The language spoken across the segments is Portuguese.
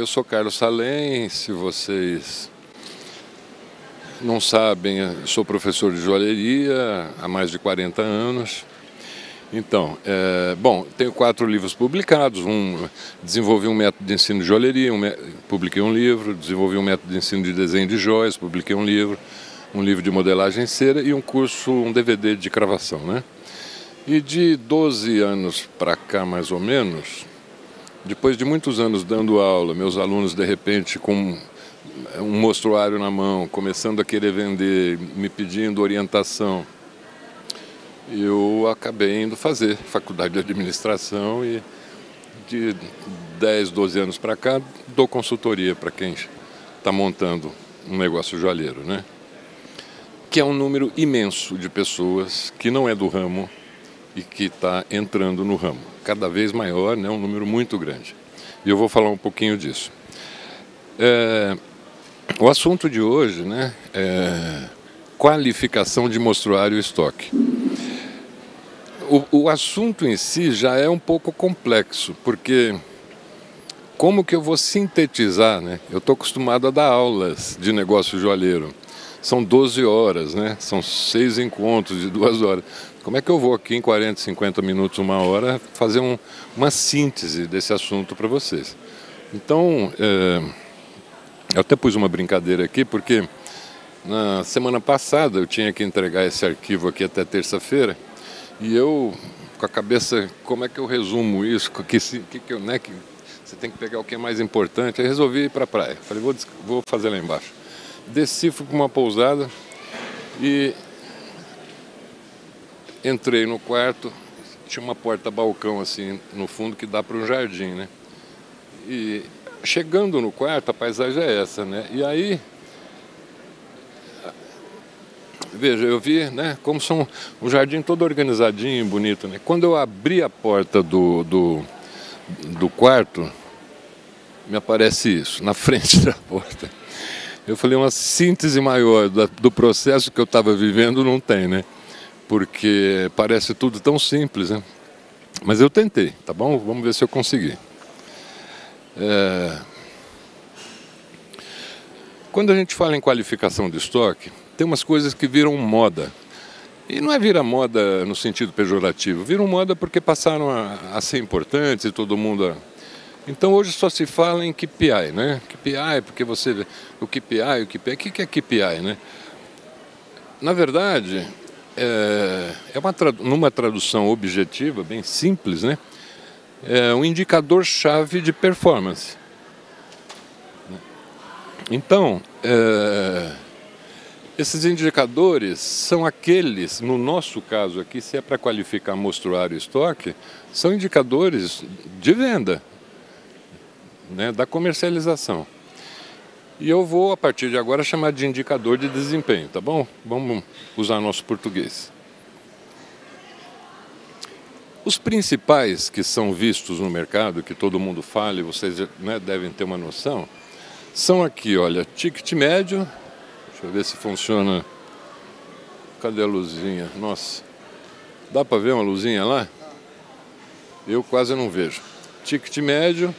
eu sou Carlos Salem, se vocês não sabem, eu sou professor de joalheria há mais de 40 anos. Então, tenho 4 livros publicados, desenvolvi um método de ensino de joalheria, publiquei um livro, desenvolvi um método de ensino de desenho de joias, publiquei um livro de modelagem em cera e um DVD de cravação, né? E de 12 anos para cá, mais ou menos, depois de muitos anos dando aula, meus alunos, de repente, com um mostruário na mão, começando a querer vender, me pedindo orientação, eu acabei indo fazer faculdade de administração e de 10, 12 anos para cá dou consultoria para quem está montando um negócio joalheiro, né? Que é um número imenso de pessoas que não é do ramo e que está entrando no ramo. Cada vez maior, né? Um número muito grande. E eu vou falar um pouquinho disso. O assunto de hoje, né, é qualificação de mostruário e estoque. O assunto em si já é um pouco complexo, porque como que eu vou sintetizar, né? Eu estou acostumado a dar aulas de negócio joalheiro. São 12 horas, né? São 6 encontros de 2 horas. Como é que eu vou aqui em 40, 50 minutos, 1 hora, fazer uma síntese desse assunto para vocês? Então, eu até pus uma brincadeira aqui, porque na semana passada eu tinha que entregar esse arquivo aqui até terça-feira, e eu, com a cabeça, como é que eu resumo isso? Que você tem que pegar o que é mais importante. Aí resolvi ir para a praia. Falei, vou fazer lá embaixo. Desci, fui para uma pousada e entrei no quarto. Tinha uma porta-balcão assim no fundo que dá para um jardim, né? E chegando no quarto, a paisagem é essa, né? E aí, veja, eu vi, né, como são um jardim todo organizadinho, bonito, né? Quando eu abri a porta do quarto, me aparece isso, na frente da porta. Eu falei, uma síntese maior do processo que eu estava vivendo não tem, né? Porque parece tudo tão simples, né? Mas eu tentei, tá bom? Vamos ver se eu consegui. Quando a gente fala em qualificação de estoque, tem umas coisas que viram moda. E não é virar moda no sentido pejorativo, viram moda porque passaram a ser importantes e todo mundo... Então hoje só se fala em KPI, né? KPI, porque você vê o KPI, o que é KPI, né? Na verdade, numa tradução objetiva, bem simples, né? É um indicador-chave de performance. Então, esses indicadores são aqueles, no nosso caso aqui, se é para qualificar mostruário e estoque, são indicadores de venda, né, da comercialização. E eu vou, a partir de agora, chamar de indicador de desempenho, tá bom? Vamos usar nosso português. Os principais que são vistos no mercado, que todo mundo fala e vocês, né, devem ter uma noção, são aqui, olha, ticket médio. Deixa eu ver se funciona. Cadê a luzinha? Nossa, dá para ver uma luzinha lá? Eu quase não vejo. Ticket médio,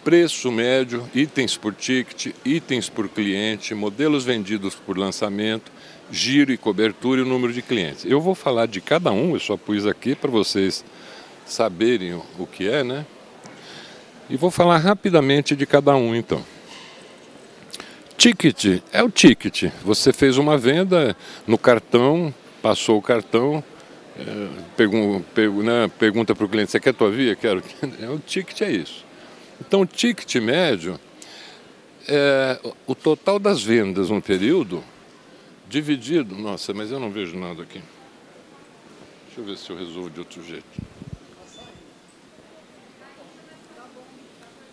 preço médio, itens por ticket, itens por cliente, modelos vendidos por lançamento, giro e cobertura e o número de clientes. Eu vou falar de cada um, eu só pus aqui para vocês saberem o que é, né? E vou falar rapidamente de cada um, então. Ticket é o ticket. Você fez uma venda no cartão, passou o cartão, pergunta para o cliente, você quer tua via? Quero. O ticket é isso. Então, o ticket médio é o total das vendas no período dividido... Nossa, mas eu não vejo nada aqui. Deixa eu ver se eu resolvo de outro jeito.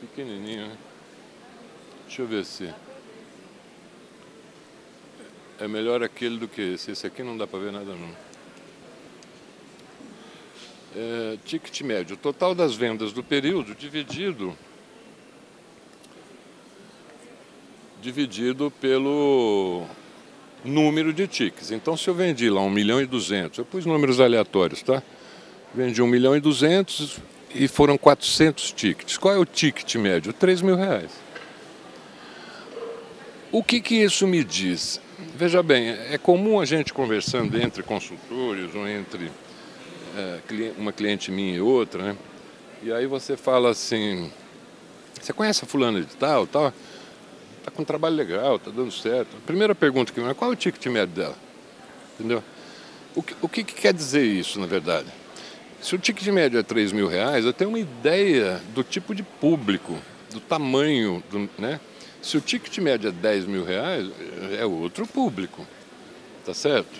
Pequenininho, né? Deixa eu ver se... É melhor aquele do que esse. Esse aqui não dá para ver nada, não. Ticket médio. O total das vendas do período dividido pelo número de tickets. Então, se eu vendi lá 1.200.000, eu pus números aleatórios, tá? Vendi 1.200.000 e foram 400 tickets. Qual é o ticket médio? R$3.000. O que isso me diz? Veja bem, é comum a gente conversando entre consultores ou entre uma cliente minha e outra, né? E aí você fala assim, você conhece a fulana de tal, tal? Tá com um trabalho legal, tá dando certo. A primeira pergunta que me é qual é o ticket médio dela? Entendeu? O que quer dizer isso, na verdade? Se o ticket médio é R$ 3.000, eu tenho uma ideia do tipo de público, do tamanho, né? Se o ticket médio é R$ 10.000, é outro público, tá certo?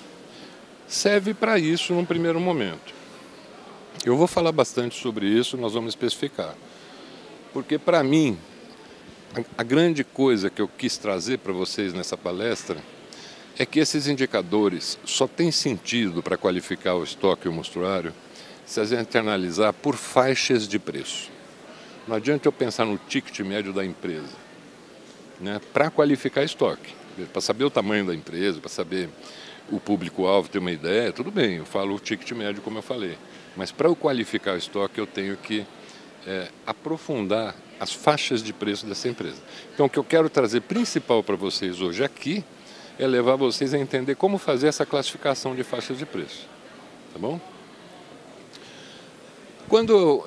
Serve para isso num primeiro momento. Eu vou falar bastante sobre isso, nós vamos especificar. Porque para mim, a grande coisa que eu quis trazer para vocês nessa palestra é que esses indicadores só têm sentido para qualificar o estoque e o mostruário se a gente analisar por faixas de preço. Não adianta eu pensar no ticket médio da empresa, né, para qualificar estoque, para saber o tamanho da empresa, para saber o público-alvo, ter uma ideia, tudo bem, eu falo o ticket médio como eu falei. Mas para eu qualificar o estoque, eu tenho que aprofundar as faixas de preço dessa empresa. Então, o que eu quero trazer principal para vocês hoje aqui é levar vocês a entender como fazer essa classificação de faixas de preço. Tá bom? Quando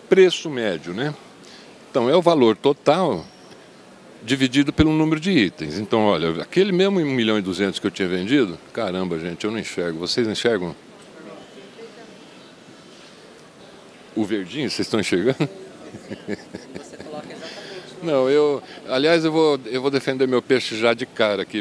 preço médio, né? Então, é o valor total dividido pelo número de itens. Então, olha, aquele mesmo 1.200.000 que eu tinha vendido, caramba, gente, eu não enxergo. Vocês enxergam? O verdinho, vocês estão enxergando? Você coloca exatamente. Não, aliás, eu vou defender meu peixe já de cara aqui.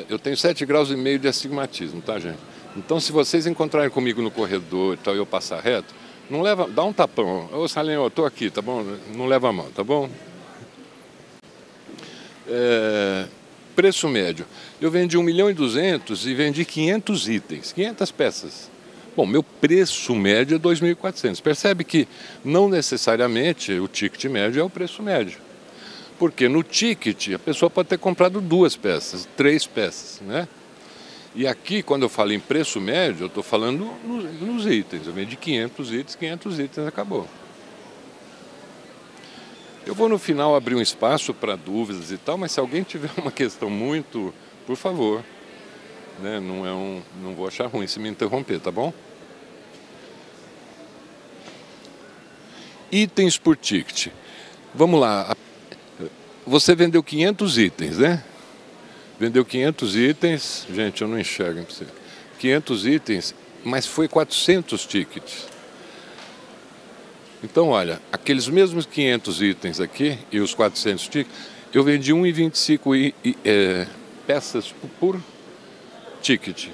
Eu tenho 7,5 graus de astigmatismo, tá, gente? Então, se vocês encontrarem comigo no corredor e tal, eu passar reto, não leva, dá um tapão. Ô, Salinho, eu tô aqui, tá bom? Não leva a mão, tá bom? Preço médio. Eu vendi 1.200.000 e vendi 500 itens, 500 peças. Bom, meu preço médio é 2.400. Percebe que não necessariamente o ticket médio é o preço médio. Porque no ticket a pessoa pode ter comprado 2 peças, 3 peças, né? E aqui, quando eu falo em preço médio, eu estou falando nos itens. Eu vendi 500 itens, acabou. Eu vou no final abrir um espaço para dúvidas e tal, mas se alguém tiver uma questão muito, por favor, né? Não vou achar ruim se me interromper, tá bom? Itens por ticket. Vamos lá. Você vendeu 500 itens, né? Vendeu 500 itens. Gente, eu não enxergo. 500 itens, mas foi 400 tickets. Então, olha, aqueles mesmos 500 itens aqui e os 400 tickets, eu vendi 1,25 peças por ticket.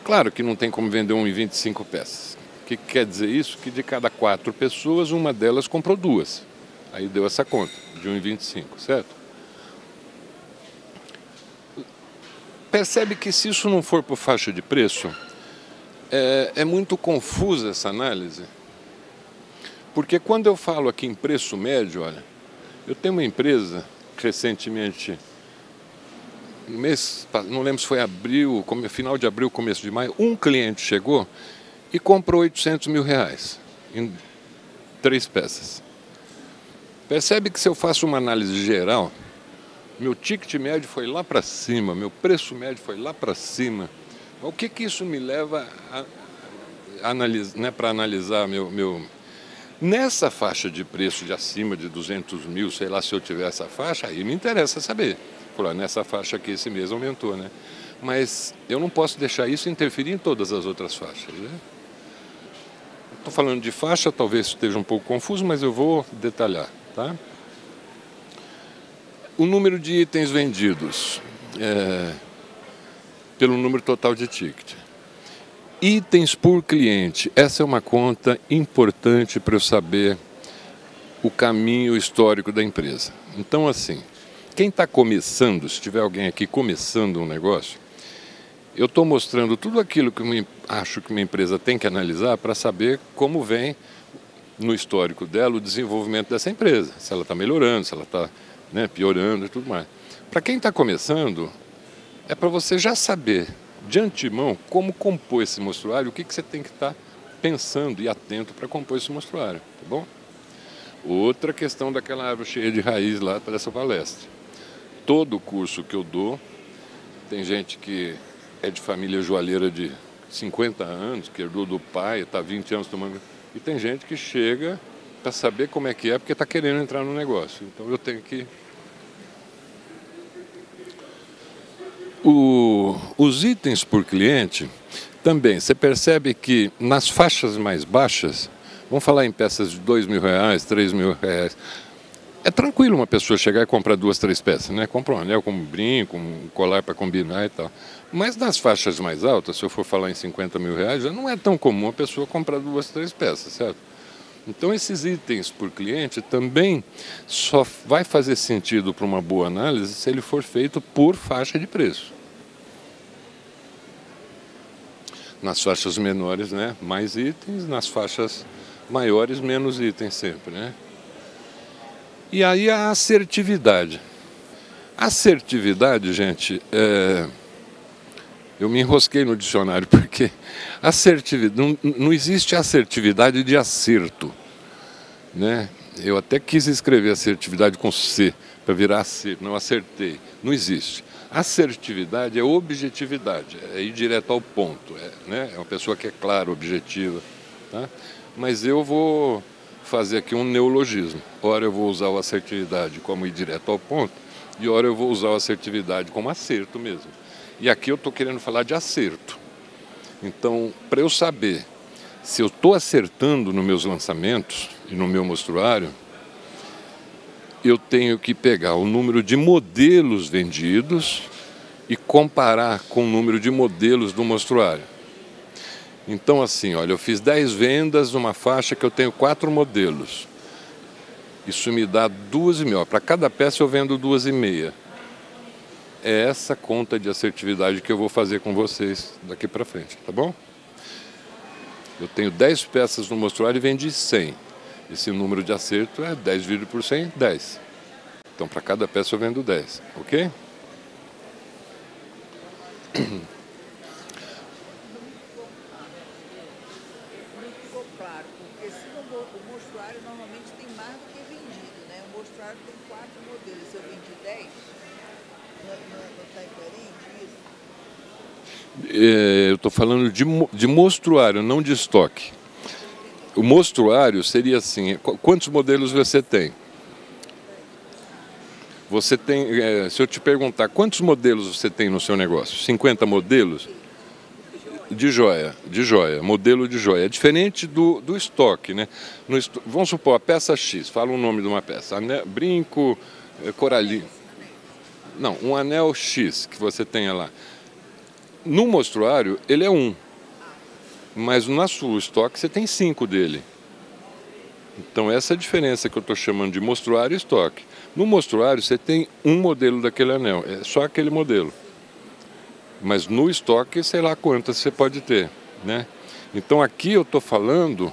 Claro que não tem como vender 1,25 peças. O que quer dizer isso? Que de cada 4 pessoas, uma delas comprou 2. Aí deu essa conta, de 1,25, certo? Percebe que se isso não for por faixa de preço, é muito confusa essa análise. Porque quando eu falo aqui em preço médio, olha, eu tenho uma empresa que recentemente, no mês, não lembro se foi abril, final de abril, começo de maio, um cliente chegou e comprou R$ 800.000 em 3 peças. Percebe que se eu faço uma análise geral, meu ticket médio foi lá para cima, meu preço médio foi lá para cima. O que isso me leva a analisar, né, para analisar meu... Nessa faixa de preço de acima de 200.000, sei lá, se eu tiver essa faixa, aí me interessa saber. Falar, nessa faixa aqui esse mês aumentou, né? Mas eu não posso deixar isso interferir em todas as outras faixas, né? Estou falando de faixa, talvez esteja um pouco confuso, mas eu vou detalhar, tá? O número de itens vendidos pelo número total de ticket. Itens por cliente. Essa é uma conta importante para eu saber o caminho histórico da empresa. Então, assim, quem está começando, se tiver alguém aqui começando um negócio, eu estou mostrando tudo aquilo que eu acho que uma empresa tem que analisar para saber como vem no histórico dela o desenvolvimento dessa empresa. Se ela está melhorando, se ela está, né, piorando e tudo mais. Para quem está começando, é para você já saber de antemão como compor esse mostruário, o que você tem que estar pensando e atento para compor esse mostruário, tá bom? Outra questão daquela árvore cheia de raiz lá para essa palestra. Todo curso que eu dou, tem gente que é de família joalheira de 50 anos, que herdou do pai, está 20 anos tomando... E tem gente que chega para saber como é que é, porque está querendo entrar no negócio. Então eu tenho que... Os itens por cliente, também, você percebe que nas faixas mais baixas, vamos falar em peças de R$2.000, R$3.000, é tranquilo uma pessoa chegar e comprar 2, 3 peças, né? Compra um anel com um brinco, um colar para combinar e tal. Mas nas faixas mais altas, se eu for falar em R$50.000, já não é tão comum a pessoa comprar 2, 3 peças, certo? Então esses itens por cliente também só vai fazer sentido para uma boa análise se ele for feito por faixa de preço. Nas faixas menores, né, mais itens, nas faixas maiores, menos itens sempre, né? E aí a assertividade. Assertividade, gente, eu me enrosquei no dicionário porque assertividade, não existe assertividade de acerto, né? Eu até quis escrever assertividade com C, para virar acerto, não acertei, não existe. Assertividade é objetividade, é ir direto ao ponto, né? É uma pessoa que é clara, objetiva, tá? Mas eu vou fazer aqui um neologismo. Ora eu vou usar o assertividade como ir direto ao ponto, e ora eu vou usar a assertividade como acerto mesmo. E aqui eu estou querendo falar de acerto. Então, para eu saber se eu estou acertando nos meus lançamentos e no meu mostruário, eu tenho que pegar o número de modelos vendidos e comparar com o número de modelos do mostruário. Então, assim, olha, eu fiz 10 vendas numa faixa que eu tenho 4 modelos. Isso me dá 2.500. Para cada peça eu vendo 2.500. É essa conta de assertividade que eu vou fazer com vocês daqui para frente, tá bom? Eu tenho 10 peças no mostruário e vendi 100. Esse número de acerto é 10 dividido por 100, 10. Então, para cada peça eu vendo 10, ok? Ficou claro, porque se o mostruário normalmente tem mais do que vendido, né? O mostruário tem 4 modelos, se eu vendi 10, não está incoerente isso? Eu estou falando de mostruário, não de estoque. O mostruário seria assim, quantos modelos você tem? Você tem, se eu te perguntar, quantos modelos você tem no seu negócio? 50 modelos? De joia, modelo de joia. É diferente do estoque, né? Vamos supor, a peça X, fala o nome de uma peça. Anel, brinco, coralinho. Não, um anel X que você tenha lá. No mostruário, ele é 1. Mas na sua estoque você tem 5 dele. Então essa é a diferença que eu estou chamando de mostruário e estoque. No mostruário você tem um modelo daquele anel, é só aquele modelo. Mas no estoque, sei lá quantas você pode ter, né? Então aqui eu estou falando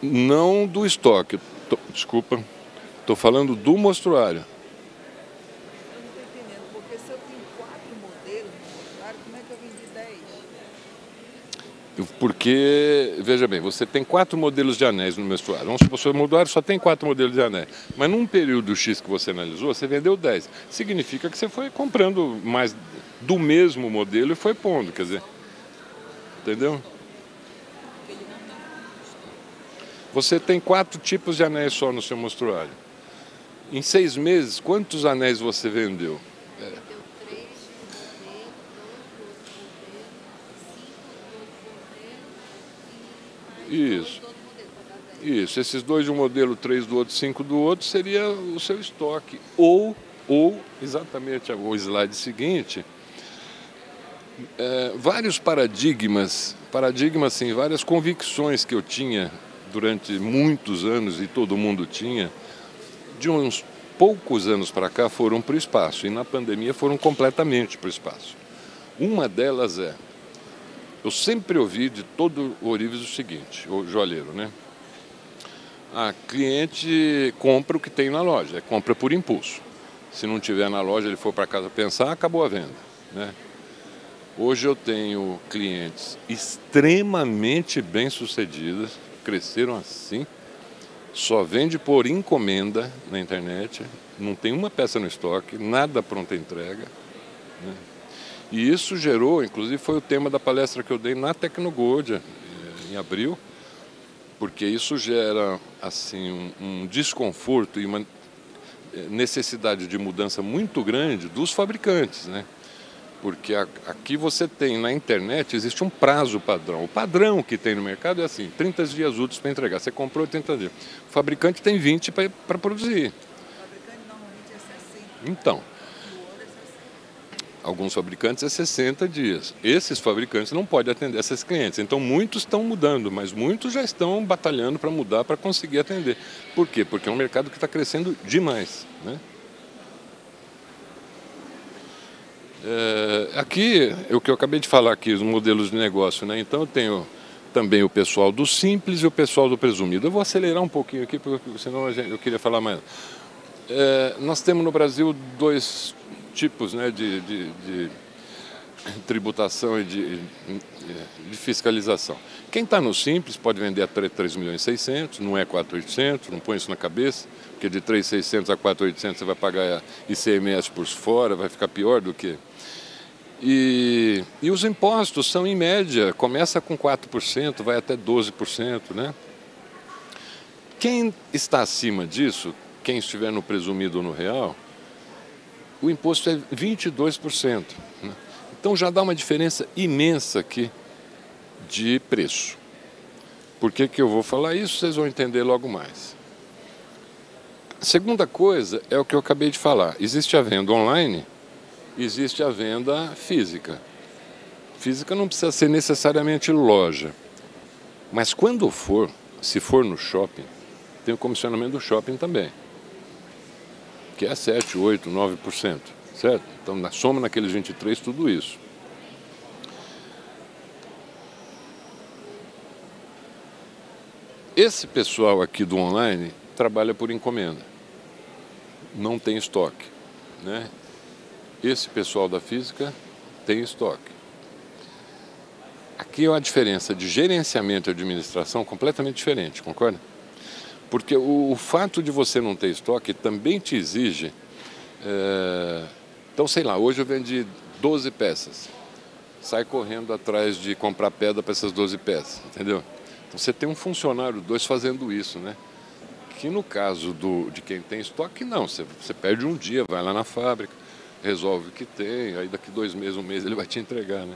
não do estoque, desculpa, estou falando do mostruário. Eu não estou entendendo, porque se eu tenho 4 modelos no mostruário, como é que eu vendi 10? Porque, veja bem, você tem 4 modelos de anéis no mostruário. Vamos supor que o seu mostruário só tem 4 modelos de anéis. Mas num período X que você analisou, você vendeu 10. Significa que você foi comprando mais do mesmo modelo e foi pondo, quer dizer. Entendeu? Você tem 4 tipos de anéis só no seu mostruário. Em 6 meses, quantos anéis você vendeu? Isso. Isso, esses 2 de um modelo, 3 do outro, 5 do outro, seria o seu estoque. Ou exatamente o slide seguinte, vários paradigmas, sim, várias convicções que eu tinha durante muitos anos, e todo mundo tinha, de uns poucos anos para cá foram para o espaço, e na pandemia foram completamente para o espaço. Uma delas eu sempre ouvi de todo o ourives o seguinte, o joalheiro, né? A cliente compra o que tem na loja, compra por impulso. Se não tiver na loja, ele for para casa pensar, acabou a venda, né? Hoje eu tenho clientes extremamente bem-sucedidos, cresceram assim, só vende por encomenda na internet, não tem uma peça no estoque, nada pronta entrega, né? E isso gerou, inclusive foi o tema da palestra que eu dei na Tecnogold, em abril, porque isso gera assim, um desconforto e uma necessidade de mudança muito grande dos fabricantes, né? Porque aqui você tem, na internet, existe um prazo padrão. O padrão que tem no mercado é assim, 30 dias úteis para entregar. Você comprou 80 dias. O fabricante tem 20 para produzir. O fabricante normalmente é 60. Então, E o ouro é 60. alguns fabricantes é 60 dias. Esses fabricantes não podem atender esses clientes. Então, muitos estão mudando, mas muitos já estão batalhando para mudar, para conseguir atender. Por quê? Porque é um mercado que está crescendo demais, né? Aqui, o que eu acabei de falar aqui, os modelos de negócio, né? Então eu tenho também o pessoal do simples e o pessoal do presumido. Eu vou acelerar um pouquinho aqui, porque senão eu queria falar mais. Nós temos no Brasil dois tipos, né, de tributação e de fiscalização. Quem está no simples pode vender até 3 milhões e 600, não é 4.800, não põe isso na cabeça, porque de 3.600 a 4.800 você vai pagar ICMS por fora, vai ficar pior do que... E os impostos são, em média, começa com 4%, vai até 12%, né? Quem está acima disso, quem estiver no presumido ou no real, o imposto é 22%, né? Então já dá uma diferença imensa aqui de preço. Por que eu vou falar isso? Vocês vão entender logo mais. A segunda coisa é o que eu acabei de falar. Existe a venda online, existe a venda física. Física não precisa ser necessariamente loja. Mas quando for, se for no shopping, tem o comissionamento do shopping também, que é 7, 8, 9%, certo? Então, na soma naqueles 23, tudo isso. Esse pessoal aqui do online trabalha por encomenda, não tem estoque, né? Esse pessoal da física tem estoque. Aqui é uma diferença de gerenciamento e administração completamente diferente, concorda? Porque o fato de você não ter estoque também te exige... Então, sei lá, hoje eu vendi 12 peças. Sai correndo atrás de comprar pedra para essas 12 peças, entendeu? Então você tem um funcionário, 2 fazendo isso, né? Que no caso de quem tem estoque, não. Você perde um dia, vai lá na fábrica, resolve o que tem, aí daqui 2 meses, 1 mês ele vai te entregar, né?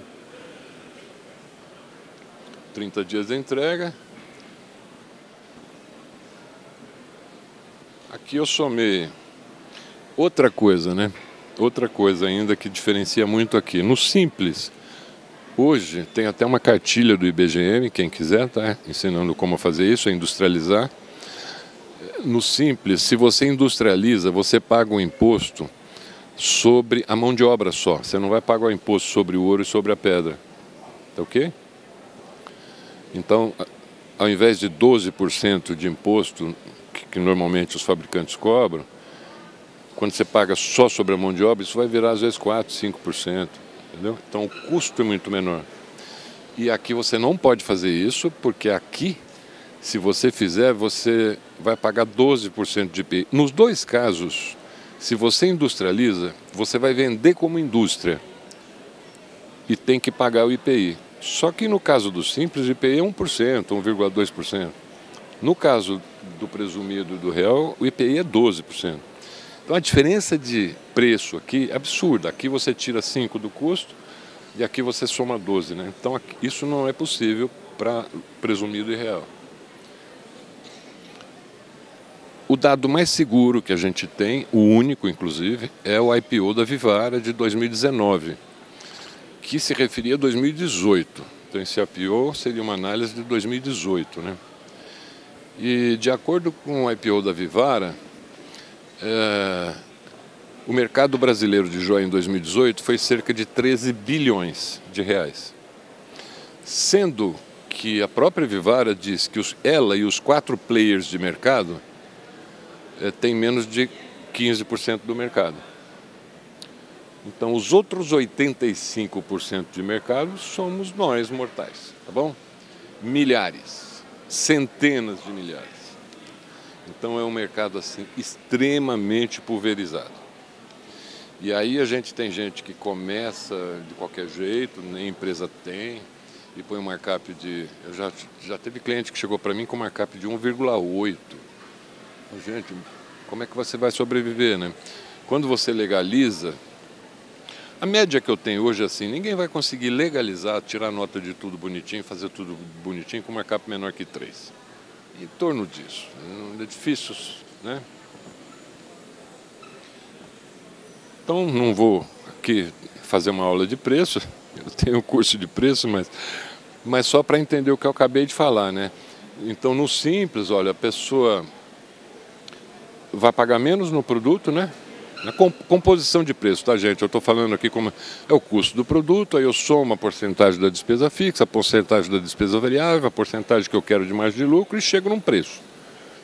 30 dias de entrega. Aqui eu somei outra coisa, né? Outra coisa ainda que diferencia muito aqui. No simples, hoje tem até uma cartilha do IBGM, quem quiser, tá ensinando como fazer isso, é industrializar. No simples, se você industrializa, você paga um imposto sobre a mão de obra só. Você não vai pagar o imposto sobre o ouro e sobre a pedra. Tá ok? Então, ao invés de 12% de imposto que normalmente os fabricantes cobram, quando você paga só sobre a mão de obra, isso vai virar às vezes 4%, 5%. Entendeu? Então o custo é muito menor. E aqui você não pode fazer isso, porque aqui, se você fizer, você vai pagar 12% de IPI. Nos dois casos, se você industrializa, você vai vender como indústria e tem que pagar o IPI. Só que no caso do simples, o IPI é 1%, 1,2%. No caso do presumido do real, o IPI é 12%. Então a diferença de preço aqui é absurda. Aqui você tira 5 do custo e aqui você soma 12, né? Então isso não é possível para presumido e real. O dado mais seguro que a gente tem, o único inclusive, é o IPO da Vivara de 2019, que se referia a 2018. Então esse IPO seria uma análise de 2018, né? E de acordo com o IPO da Vivara, o mercado brasileiro de joia em 2018 foi cerca de 13 bilhões de reais. Sendo que a própria Vivara diz que ela e os 4 players de mercado têm menos de 15% do mercado. Então, os outros 85% de mercado somos nós, mortais, tá bom? Milhares, centenas de milhares. Então, é um mercado, assim, extremamente pulverizado. E aí a gente tem gente que começa de qualquer jeito, nem empresa tem, e põe um markup de... Já teve cliente que chegou para mim com markup de 1,8. Gente, como é que você vai sobreviver, né? Quando você legaliza... A média que eu tenho hoje é assim, ninguém vai conseguir legalizar, tirar nota de tudo bonitinho, fazer tudo bonitinho com markup menor que 3. Em torno disso. É difícil, né? Então, não vou aqui fazer uma aula de preço, eu tenho um curso de preço, mas só para entender o que eu acabei de falar, né? Então, no simples, olha, a pessoa vai pagar menos no produto, né? Na composição de preço, tá, gente? Eu estou falando aqui como é o custo do produto, aí eu somo a porcentagem da despesa fixa, a porcentagem da despesa variável, a porcentagem que eu quero de margem de lucro e chego num preço.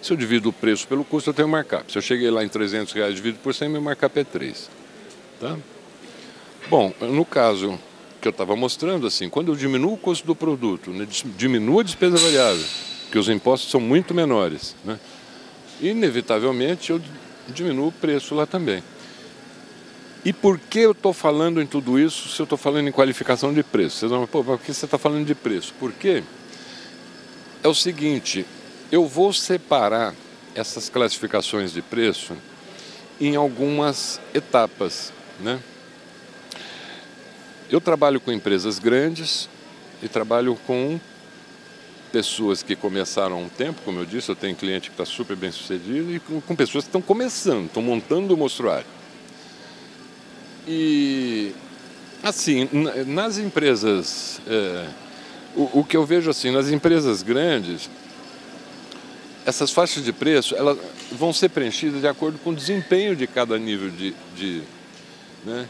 Se eu divido o preço pelo custo, eu tenho markup. Se eu cheguei lá em R$300, divido por 100, meu markup é 3. Tá? Bom, no caso que eu estava mostrando, assim, quando eu diminuo o custo do produto, né, diminuo a despesa variável, porque os impostos são muito menores, né, inevitavelmente eu diminuo o preço lá também. E por que eu estou falando em tudo isso se eu estou falando em qualificação de preço? Vocês vão, pô, por que você está falando de preço? Porque é o seguinte, eu vou separar essas classificações de preço em algumas etapas, né? Eu trabalho com empresas grandes e trabalho com pessoas que começaram há um tempo, como eu disse, eu tenho cliente que está super bem sucedido, e com pessoas que estão começando, estão montando o mostruário. E, assim, nas empresas, o que eu vejo assim, nas empresas grandes, essas faixas de preço, elas vão ser preenchidas de acordo com o desempenho de cada nível né?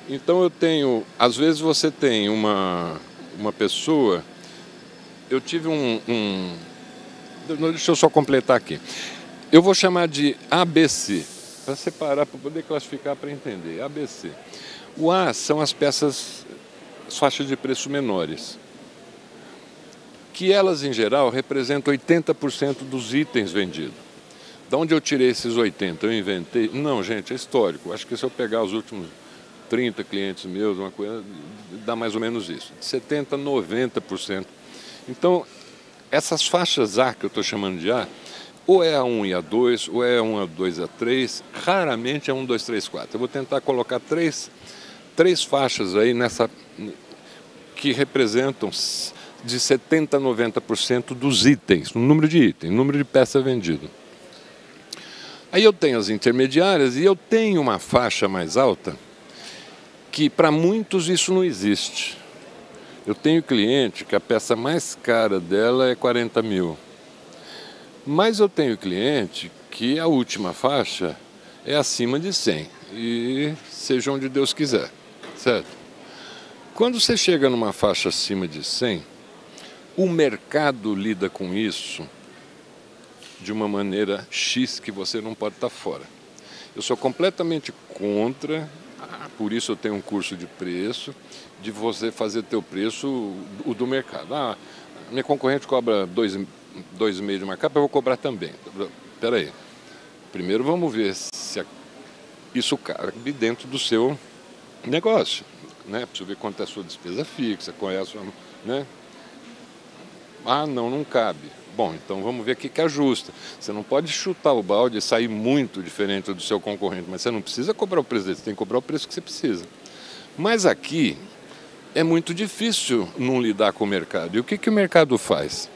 Então eu tenho, às vezes você tem uma pessoa... Eu tive deixa eu só completar aqui. Eu vou chamar de ABC, para separar, para poder classificar, para entender. ABC. O A são as peças, as faixas de preço menores, que elas, em geral, representam 80% dos itens vendidos. De onde eu tirei esses 80%? Eu inventei? Não, gente, é histórico. Acho que se eu pegar os últimos 30 clientes meus, uma coisa, dá mais ou menos isso. De 70% a 90%. Então, essas faixas A, que eu estou chamando de A, ou é A1 e A2, ou é A1, A2 e A3, raramente é 1, 2, 3, 4. Eu vou tentar colocar três faixas aí nessa, que representam de 70% a 90% dos itens, o número de itens, o número de peça vendida. Aí eu tenho as intermediárias e eu tenho uma faixa mais alta que para muitos isso não existe. Eu tenho cliente que a peça mais cara dela é 40 mil. Mas eu tenho cliente que a última faixa é acima de 100. E seja onde Deus quiser, certo? Quando você chega numa faixa acima de 100, o mercado lida com isso de uma maneira X que você não pode estar fora. Eu sou completamente contra, por isso eu tenho um curso de preço, de você fazer teu preço o do mercado. Minha concorrente cobra 2,5 de markup, eu vou cobrar também. Espera aí. Primeiro vamos ver se isso cabe dentro do seu negócio, né? Precisa ver quanto é a sua despesa fixa, qual é a sua, né? Não cabe. Bom, então vamos ver o que ajusta. Você não pode chutar o balde e sair muito diferente do seu concorrente, mas você não precisa cobrar o preço dele, você tem que cobrar o preço que você precisa. Mas aqui é muito difícil não lidar com o mercado. E o que o mercado faz?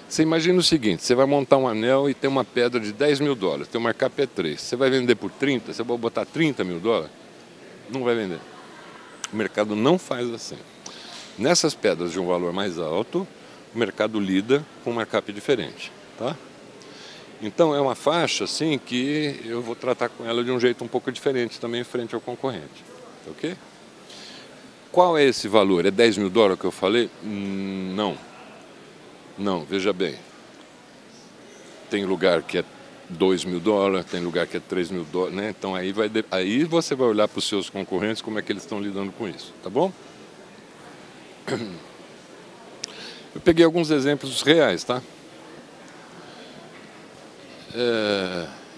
Você imagina o seguinte, você vai montar um anel e tem uma pedra de 10 mil dólares, tem um markup é 3. Você vai vender por 30, você vai botar 30 mil dólares? Não vai vender. O mercado não faz assim. Nessas pedras de um valor mais alto, o mercado lida com um markup diferente, tá? Então é uma faixa assim que eu vou tratar com ela de um jeito um pouco diferente também frente ao concorrente, ok? Qual é esse valor? É 10 mil dólares que eu falei? Não, veja bem. Tem lugar que é 2.000 dólares, tem lugar que é 3.000 dólares, né? Então aí você vai olhar para os seus concorrentes como é que eles estão lidando com isso, tá bom? Eu peguei alguns exemplos reais, tá?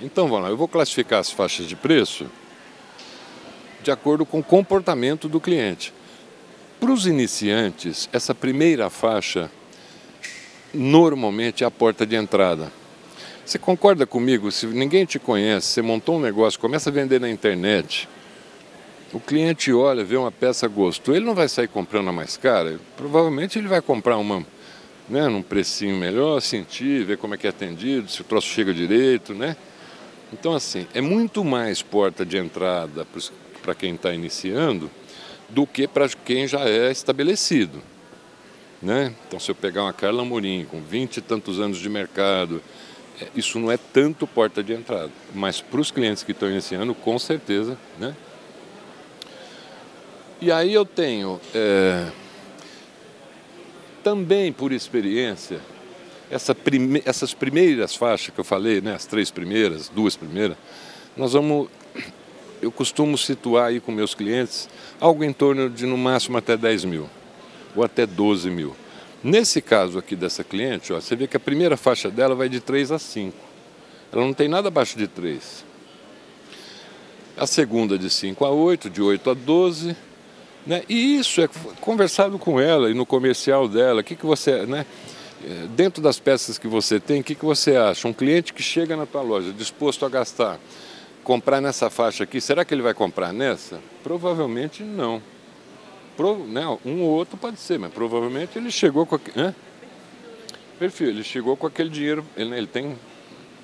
Então vamos lá, eu vou classificar as faixas de preço de acordo com o comportamento do cliente. Para os iniciantes, essa primeira faixa normalmente é a porta de entrada. Você concorda comigo? Se ninguém te conhece, você montou um negócio, começa a vender na internet, o cliente olha, vê uma peça gosto, ele não vai sair comprando a mais cara, provavelmente ele vai comprar uma, né, num precinho melhor, sentir, ver como é que é atendido, se o troço chega direito, né? Então, assim, é muito mais porta de entrada para quem está iniciando do que para quem já é estabelecido, né? Então, se eu pegar uma Carla Amorim com 20 e tantos anos de mercado, isso não é tanto porta de entrada, mas para os clientes que estão iniciando, com certeza, né? E aí eu tenho, também por experiência, essas primeiras faixas que eu falei, né, as 3 primeiras, 2 primeiras, eu costumo situar aí com meus clientes algo em torno de no máximo até 10.000 ou até 12.000. Nesse caso aqui dessa cliente, ó, você vê que a primeira faixa dela vai de 3 a 5. Ela não tem nada abaixo de 3. A segunda de 5 a 8, de 8 a 12, né? E isso é conversado com ela e no comercial dela. O que você, né? Dentro das peças que você tem, o que você acha? Um cliente que chega na tua loja disposto a gastar, comprar nessa faixa aqui, será que ele vai comprar nessa? Provavelmente não. Né? Um ou outro pode ser, mas provavelmente ele chegou com perfil, ele chegou com aquele dinheiro, ele tem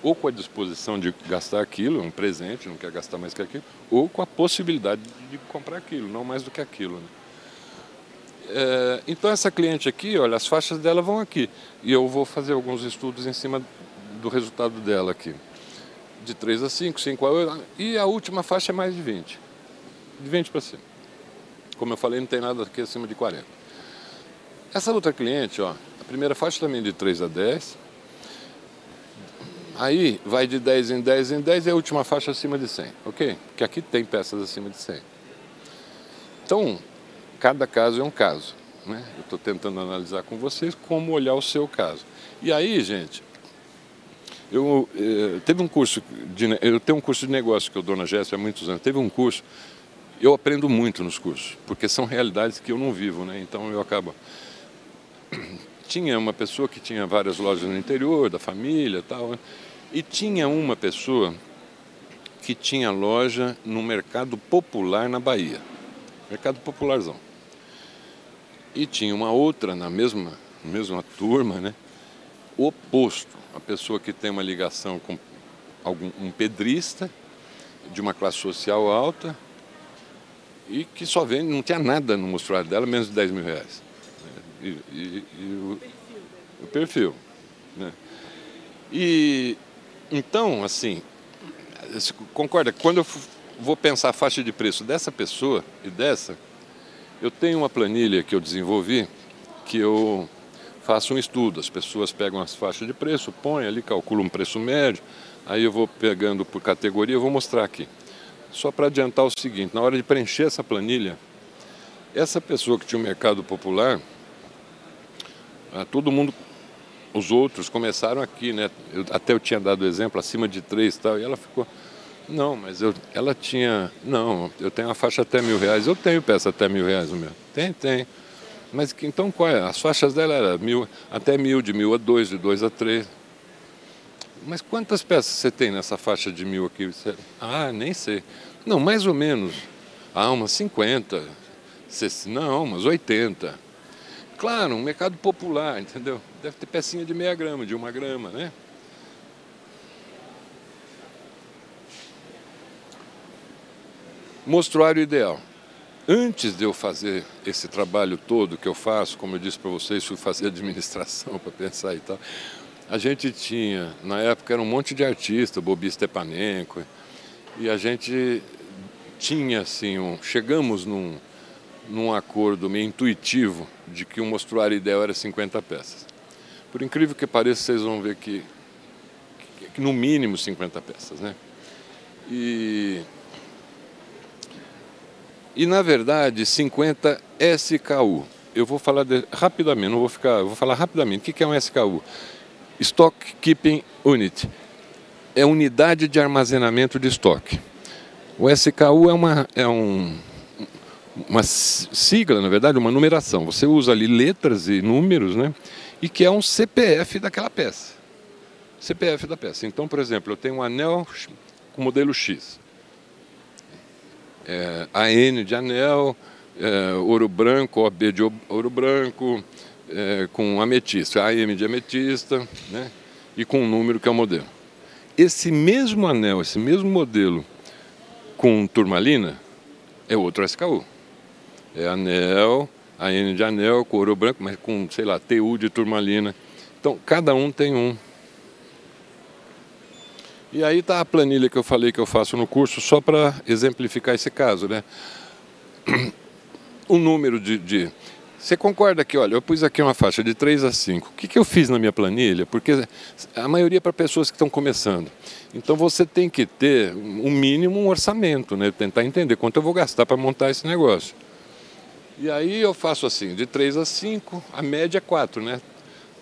ou com a disposição de gastar aquilo, um presente, não quer gastar mais que aquilo, ou com a possibilidade de comprar aquilo, não mais do que aquilo, né? Então essa cliente aqui, olha, as faixas dela vão aqui, e eu vou fazer alguns estudos em cima do resultado dela aqui, de 3 a 5, 5 a 8, e a última faixa é mais de 20, de 20 para cima. Como eu falei, não tem nada aqui acima de 40. Essa outra cliente, ó, a primeira faixa também de 3 a 10, aí vai de 10 em 10 em 10 e a última faixa acima de 100, ok? Porque aqui tem peças acima de 100. Então, cada caso é um caso, né? Eu estou tentando analisar com vocês como olhar o seu caso. E aí, gente, eu tenho um curso de negócio que eu dou na GESP há muitos anos. Teve um curso, eu aprendo muito nos cursos, porque são realidades que eu não vivo, né? Então eu acabo... Tinha uma pessoa que tinha várias lojas no interior, da família e tal, né? E tinha uma pessoa que tinha loja no Mercado Popular na Bahia. Mercado Popularzão. E tinha uma outra na mesma turma, né? Oposto, a pessoa que tem uma ligação com um pedrista de uma classe social alta e que só vende, não tinha nada no mostruário dela, menos de 10 mil reais. E o perfil, né? E então, assim, você concorda? Quando eu vou pensar a faixa de preço dessa pessoa e dessa, eu tenho uma planilha que eu desenvolvi, que eu faço um estudo. As pessoas pegam as faixas de preço, põem ali, calculam um preço médio, aí eu vou pegando por categoria, eu vou mostrar aqui. Só para adiantar o seguinte, na hora de preencher essa planilha, essa pessoa que tinha um mercado popular, todo mundo, os outros começaram aqui, né? Até eu tinha dado exemplo, acima de 3 e tal, e ela ficou... Não, mas ela tinha... Não, eu tenho uma faixa até 1.000 reais. Eu tenho peça até 1.000 reais no meu. Tem. Mas então qual é? As faixas dela eram até 1.000, de 1.000 a 2, de 2 a 3. Mas quantas peças você tem nessa faixa de 1.000 aqui? Nem sei. Não, mais ou menos. Umas 50. Não, umas 80. Claro, um mercado popular, entendeu? Deve ter pecinha de meia grama, de 1 grama, né? Mostruário ideal. Antes de eu fazer esse trabalho todo que eu faço, como eu disse para vocês, fui fazer administração para pensar e tal, a gente tinha, na época era um monte de artista, Bobi Stepanenko, e a gente tinha assim, chegamos num acordo meio intuitivo de que o mostruário ideal era 50 peças. Por incrível que pareça, vocês vão ver que no mínimo 50 peças, né? E na verdade, 50 SKU. Eu vou falar rapidamente, não vou ficar, eu vou falar rapidamente. O que é um SKU? Stock Keeping Unit. É unidade de armazenamento de estoque. O SKU é uma sigla, na verdade, uma numeração. Você usa ali letras e números, né? E que é um CPF daquela peça. CPF da peça. Então, por exemplo, eu tenho um anel com modelo X. AN de anel, ouro branco, OB de ouro branco, com ametista, AM de ametista, né? E com um número que é o modelo. Esse mesmo anel, esse mesmo modelo com turmalina é outro SKU. É anel, AN de anel, com ouro branco, mas com, sei lá, TU de turmalina. Então, cada um tem um. E aí está a planilha que eu falei que eu faço no curso, só para exemplificar esse caso, né? O número de... Você concorda que, olha, eu pus aqui uma faixa de 3 a 5. O que eu fiz na minha planilha? Porque a maioria é para pessoas que estão começando. Então você tem que ter um mínimo, um orçamento, né? Tentar entender quanto eu vou gastar para montar esse negócio. E aí eu faço assim, de 3 a 5, a média é 4, né?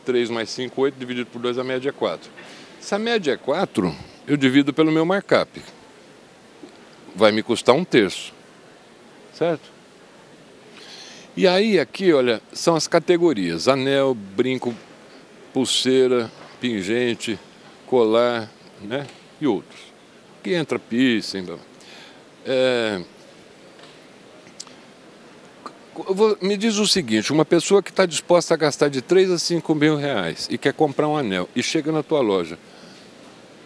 3 mais 5, 8, dividido por 2, a média é 4. Se a média é 4, eu divido pelo meu markup. Vai me custar 1/3. Certo? E aí aqui, olha, são as categorias. Anel, brinco, pulseira, pingente, colar, né? E outros. Aqui entra piercing. Me diz o seguinte, uma pessoa que está disposta a gastar de 3 a 5 mil reais e quer comprar um anel e chega na tua loja,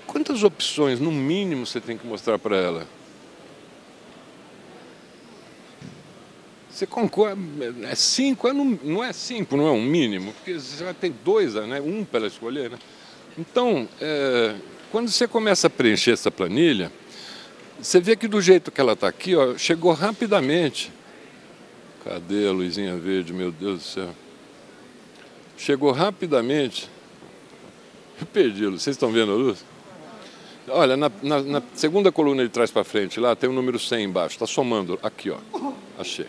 quantas opções, no mínimo, você tem que mostrar para ela? Você concorda? É 5, não é 5, não é um mínimo, porque você vai ter 2, né? Um para ela escolher, né? Então, quando você começa a preencher essa planilha, você vê que do jeito que ela está aqui, ó, chegou rapidamente. Cadê a luzinha verde, meu Deus do céu? Chegou rapidamente. Eu perdi, vocês estão vendo a luz? Olha, na segunda coluna de trás para frente, lá tem o número 100 embaixo, está somando. Aqui, ó, achei.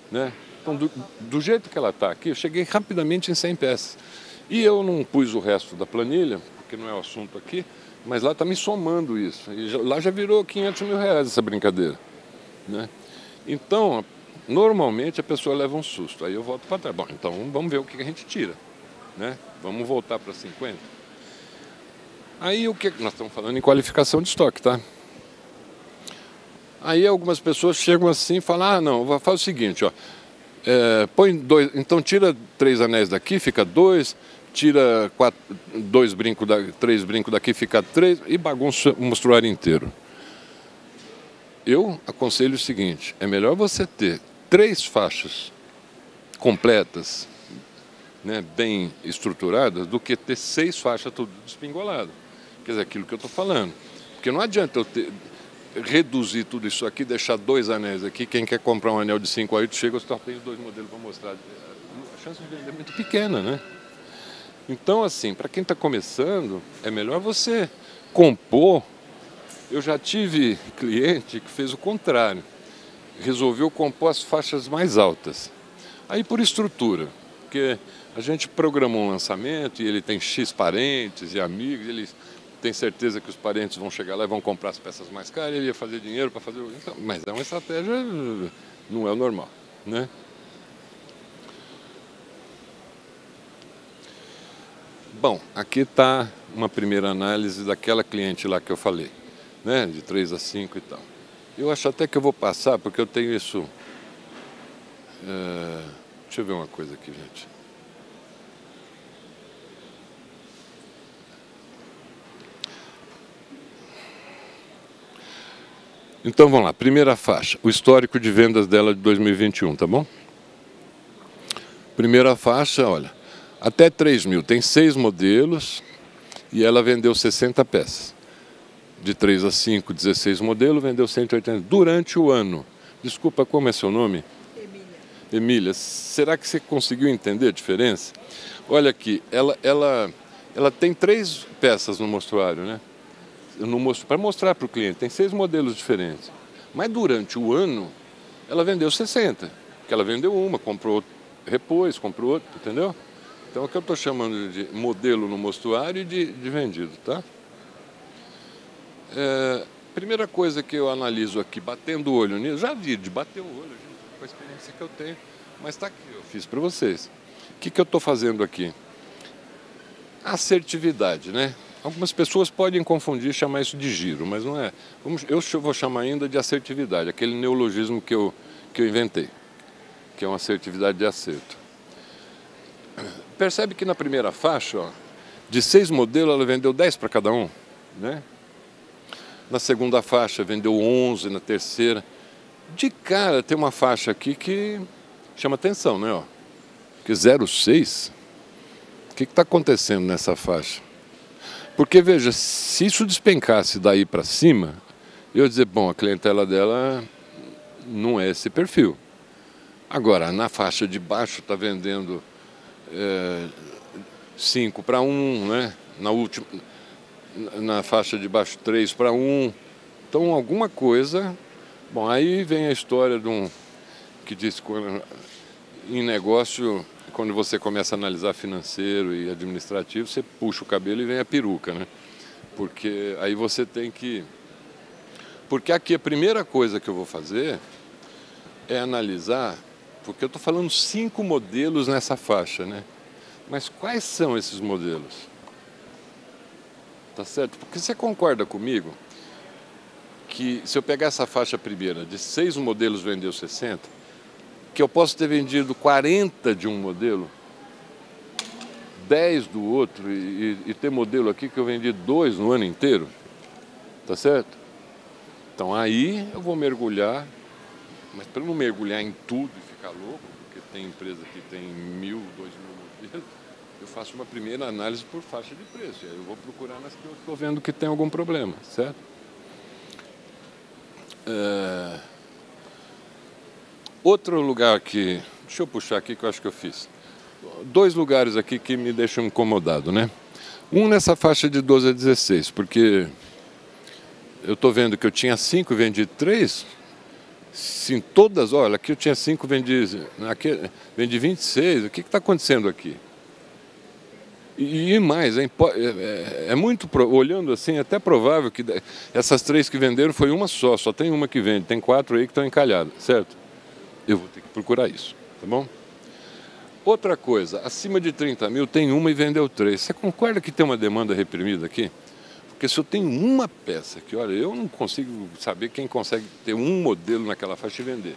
Né? Então, do jeito que ela está aqui, eu cheguei rapidamente em 100 peças. E eu não pus o resto da planilha, porque não é o assunto aqui, mas lá está me somando isso. E lá já virou 500 mil reais essa brincadeira. Né? Então, normalmente a pessoa leva um susto. Aí eu volto para trás. Bom, então vamos ver o que a gente tira. Né? Vamos voltar para 50. Aí o que nós estamos falando em qualificação de estoque, tá? Aí algumas pessoas chegam assim e falam, ah, não, faz o seguinte, ó, põe 2, então tira 3 anéis daqui, fica 2, tira 3 brincos daqui, fica 3, e bagunça o mostruário inteiro. Eu aconselho o seguinte, é melhor você ter 3 faixas completas, né, bem estruturadas, do que ter 6 faixas tudo despingolado. Quer dizer, aquilo que eu estou falando. Porque não adianta eu reduzir tudo isso aqui, deixar 2 anéis aqui. Quem quer comprar um anel de 5 a 8 chega, eu só tenho 2 modelos para mostrar. A chance de vender é muito pequena, né? Então, assim, para quem está começando, é melhor você compor. Eu já tive cliente que fez o contrário. Resolveu compor as faixas mais altas. Aí por estrutura, porque a gente programou um lançamento e ele tem X parentes e amigos, ele tem certeza que os parentes vão chegar lá e vão comprar as peças mais caras, ele ia fazer dinheiro para fazer... Então, mas é uma estratégia, não é o normal, né? Bom, aqui está uma primeira análise daquela cliente lá que eu falei, né? De 3 a 5 e tal. Eu acho até que eu vou passar, porque eu tenho isso... Deixa eu ver uma coisa aqui, gente. Então vamos lá, primeira faixa, o histórico de vendas dela de 2021, tá bom? Primeira faixa, olha, até 3 mil, tem 6 modelos e ela vendeu 60 peças. De 3 a 5, 16 modelos, vendeu 180 durante o ano. Desculpa, como é seu nome? Emília. Emília, será que você conseguiu entender a diferença? Olha aqui, ela ela tem 3 peças no mostruário, né? Para mostrar para o cliente, tem 6 modelos diferentes. Mas durante o ano, ela vendeu 60. Porque ela vendeu uma, comprou outra, repôs, comprou outra, entendeu? Então, é o que eu estou chamando de modelo no mostruário e de vendido, tá? Primeira coisa que eu analiso aqui, batendo o olho nisso, já vi de bater o olho, gente, com a experiência que eu tenho, mas está aqui, eu fiz para vocês. O que eu estou fazendo aqui? Assertividade, né? Algumas pessoas podem confundir e chamar isso de giro, mas não é. Eu vou chamar ainda de assertividade, aquele neologismo que eu inventei, que é uma assertividade de acerto. Percebe que na primeira faixa, ó, de 6 modelos, ela vendeu 10 para cada um, né? Na segunda faixa vendeu 11, na terceira. De cara tem uma faixa aqui que chama atenção, né? Ó, que 0,6. O que está acontecendo nessa faixa? Porque, veja, se isso despencasse daí para cima, eu ia dizer, bom, a clientela dela não é esse perfil. Agora, na faixa de baixo está vendendo 5 para 1, né? Na faixa de baixo 3 para 1. Então, alguma coisa... Bom, aí vem a história de que diz que em negócio, quando você começa a analisar financeiro e administrativo, você puxa o cabelo e vem a peruca, né? Porque aí você tem que... Porque aqui a primeira coisa que eu vou fazer é analisar, porque eu estou falando 5 modelos nessa faixa, né? Mas quais são esses modelos? Tá certo? Porque você concorda comigo que se eu pegar essa faixa primeira, de 6 modelos vendeu 60, que eu posso ter vendido 40 de um modelo, 10 do outro, e ter modelo aqui que eu vendi 2 no ano inteiro, tá certo? Então aí eu vou mergulhar, mas para não mergulhar em tudo e ficar louco, porque tem empresa que tem 1.000, 2.000 modelos, eu faço uma primeira análise por faixa de preço, e aí eu vou procurar nas que eu estou vendo que tem algum problema, certo? Outro lugar que... Deixa eu puxar aqui que eu acho que eu fiz. 2 lugares aqui que me deixam incomodado, né? Um nessa faixa de 12 a 16, porque eu estou vendo que eu tinha 5, vendi 3. Sim, todas, olha, aqui eu tinha 5, vendi 26. O que está acontecendo aqui? E mais, é muito, olhando assim, é até provável que essas 3 que venderam foi uma só tem uma que vende, tem 4 aí que estão encalhadas, certo? Eu vou ter que procurar isso, tá bom? Outra coisa, acima de 30 mil tem uma e vendeu 3. Você concorda que tem uma demanda reprimida aqui? Porque se eu tenho uma peça que, olha, eu não consigo saber quem consegue ter um modelo naquela faixa e vender.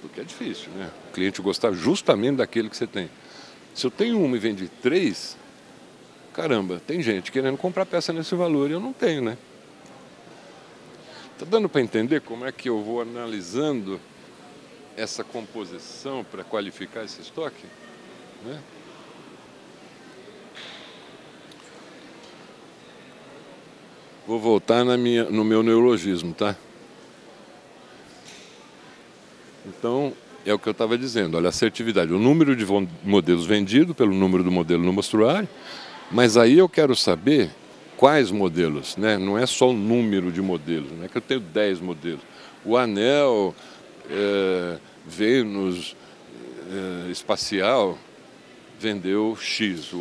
Porque é difícil, né? O cliente gostar justamente daquele que você tem. Se eu tenho uma e vendi 3... Caramba, tem gente querendo comprar peça nesse valor e eu não tenho, né? Tá dando para entender como é que eu vou analisando essa composição para qualificar esse estoque? Né? Vou voltar no meu neologismo, tá? Então, é o que eu estava dizendo, olha, assertividade, o número de modelos vendidos pelo número do modelo no mostruário. Mas aí eu quero saber quais modelos, né? Não é só o número de modelos, não é que eu tenho 10 modelos. O anel, Vênus, espacial, vendeu X,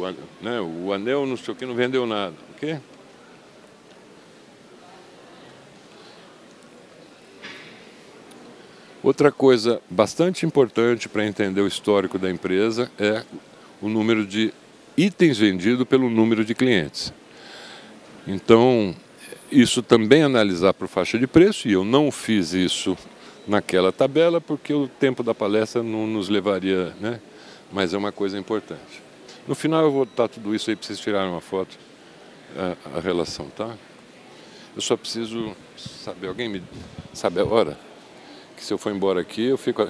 né? O anel não sei o que não vendeu nada, ok? Outra coisa bastante importante para entender o histórico da empresa é o número de itens vendidos pelo número de clientes. Então, isso também analisar por faixa de preço, e eu não fiz isso naquela tabela porque o tempo da palestra não nos levaria, né? Mas é uma coisa importante. No final eu vou botar tudo isso aí para vocês tirarem uma foto, a relação, tá? Eu só preciso saber, alguém me sabe a hora? Que se eu for embora aqui eu fico...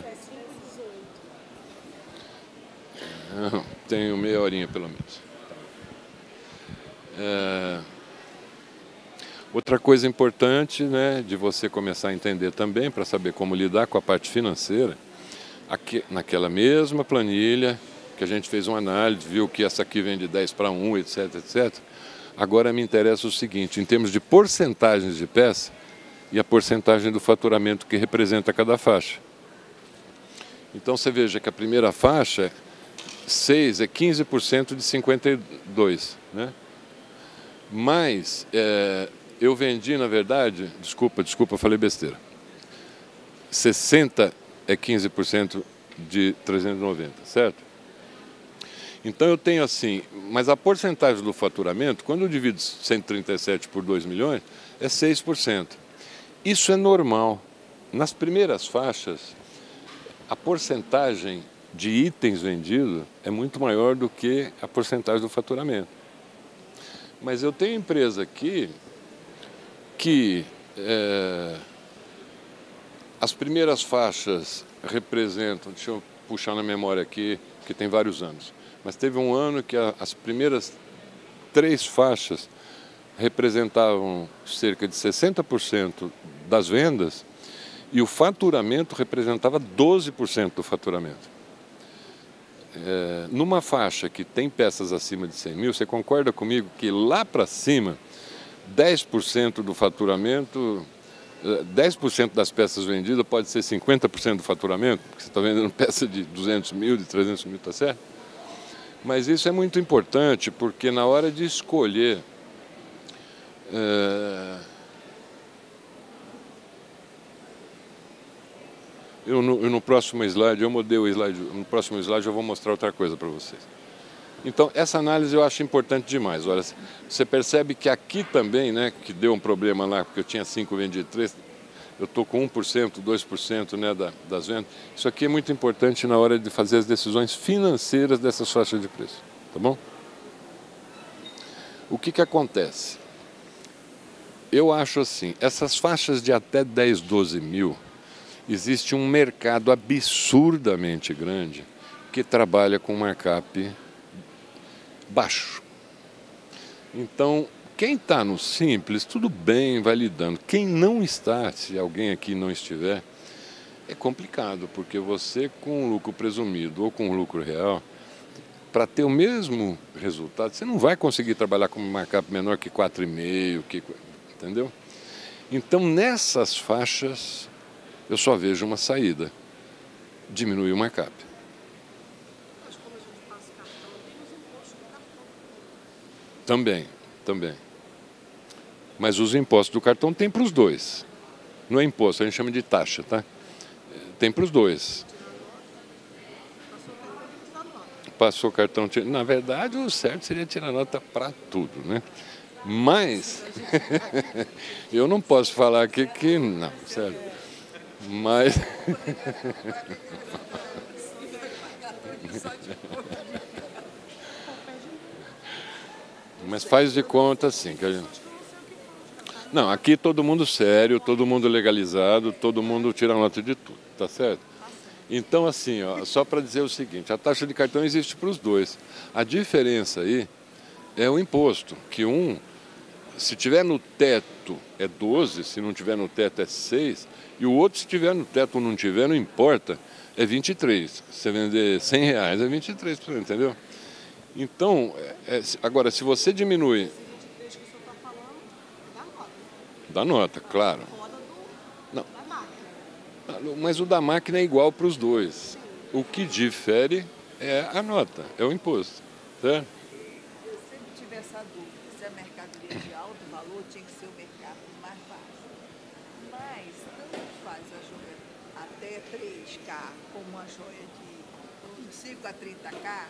Tenho meia horinha pelo menos. Outra coisa importante, né, de você começar a entender também, para saber como lidar com a parte financeira, aqui, naquela mesma planilha que a gente fez uma análise, viu que essa aqui vende 10 para 1, etc, etc. Agora me interessa o seguinte, em termos de porcentagens de peça e a porcentagem do faturamento que representa cada faixa. Então você veja que a primeira faixa, 6 é 15% de 52, né? Mas eu vendi, na verdade, desculpa, falei besteira. 60 é 15% de 390, certo? Então eu tenho assim, mas a porcentagem do faturamento, quando eu divido 137 por 2 milhões, é 6%. Isso é normal. Nas primeiras faixas, a porcentagem de itens vendidos é muito maior do que a porcentagem do faturamento. Mas eu tenho empresa aqui que as primeiras faixas representam, deixa eu puxar na memória aqui, que tem vários anos, mas teve um ano que as primeiras 3 faixas representavam cerca de 60% das vendas e o faturamento representava 12% do faturamento. Numa faixa que tem peças acima de 100 mil, você concorda comigo que lá para cima, 10% do faturamento, 10% das peças vendidas pode ser 50% do faturamento, porque você está vendendo peça de 200 mil, de 300 mil, tá certo? Mas isso é muito importante, porque na hora de escolher no próximo slide, eu mudei o slide, no próximo slide eu vou mostrar outra coisa para vocês. Então, essa análise eu acho importante demais. Olha, você percebe que aqui também, né, que deu um problema lá, porque eu tinha 5, vendi 3, eu estou com 1%, 2%, né, das vendas. Isso aqui é muito importante na hora de fazer as decisões financeiras dessas faixas de preço, tá bom? O que acontece? Eu acho assim, essas faixas de até 10, 12 mil, existe um mercado absurdamente grande que trabalha com markup baixo. Então, quem está no simples, tudo bem, vai lidando. Quem não está, se alguém aqui não estiver, é complicado, porque você com lucro presumido ou com lucro real, para ter o mesmo resultado, você não vai conseguir trabalhar com markup menor que 4,5, entendeu? Então, nessas faixas, eu só vejo uma saída, diminuir o markup. Mas como a gente passa cartão, tem os impostos do cartão. Também. Mas os impostos do cartão tem para os dois. Não é imposto, a gente chama de taxa, tá? Tem para os dois. Passou o cartão, na verdade o certo seria tirar nota para tudo, né? Mas eu não posso falar aqui que não, sério. Mas mas faz de conta assim que a gente... Não, aqui todo mundo sério, todo mundo legalizado, todo mundo tira nota de tudo, tá certo? Então, assim, ó, só para dizer o seguinte, a taxa de cartão existe para os dois. A diferença aí é o imposto, que se tiver no teto é 12, se não tiver no teto é 6, e o outro, se tiver no teto ou não tiver, não importa, é 23. Se você vender R$100 é 23%, entendeu? Então, agora, se você diminui... Esse 23 que o senhor está falando é da nota. Da nota, claro. Fora Não. da máquina. Mas o da máquina é igual para os dois. O que difere é a nota, é o imposto, certo? Eu sempre tive essa dúvida, se a mercadoria de alto valor tinha que ser o mercado mais baixo. Mas tanto faz a joia até 3K como uma joia de 25 a 30K,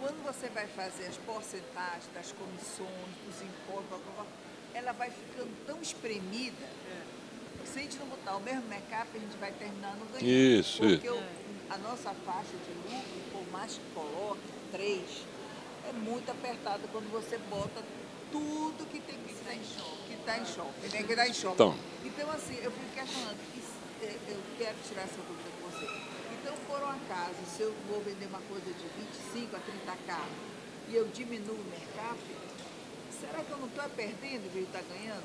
quando você vai fazer as porcentagens das comissões, dos impostos, ela vai ficando tão espremida que se a gente não botar o mesmo mercado, a gente vai terminar no ganhando. Isso. Porque a nossa faixa de lucro, por mais que coloque 3, é muito apertada quando você bota tudo que tem que estar em shopping. Que está em shopping, né? Que está em shopping. Então, assim, eu fico questionando, eu quero tirar essa dúvida com você. Então, por um acaso, se eu vou vender uma coisa de 25 a 30K e eu diminuo o mercado, será que eu não estou perdendo e ele está ganhando?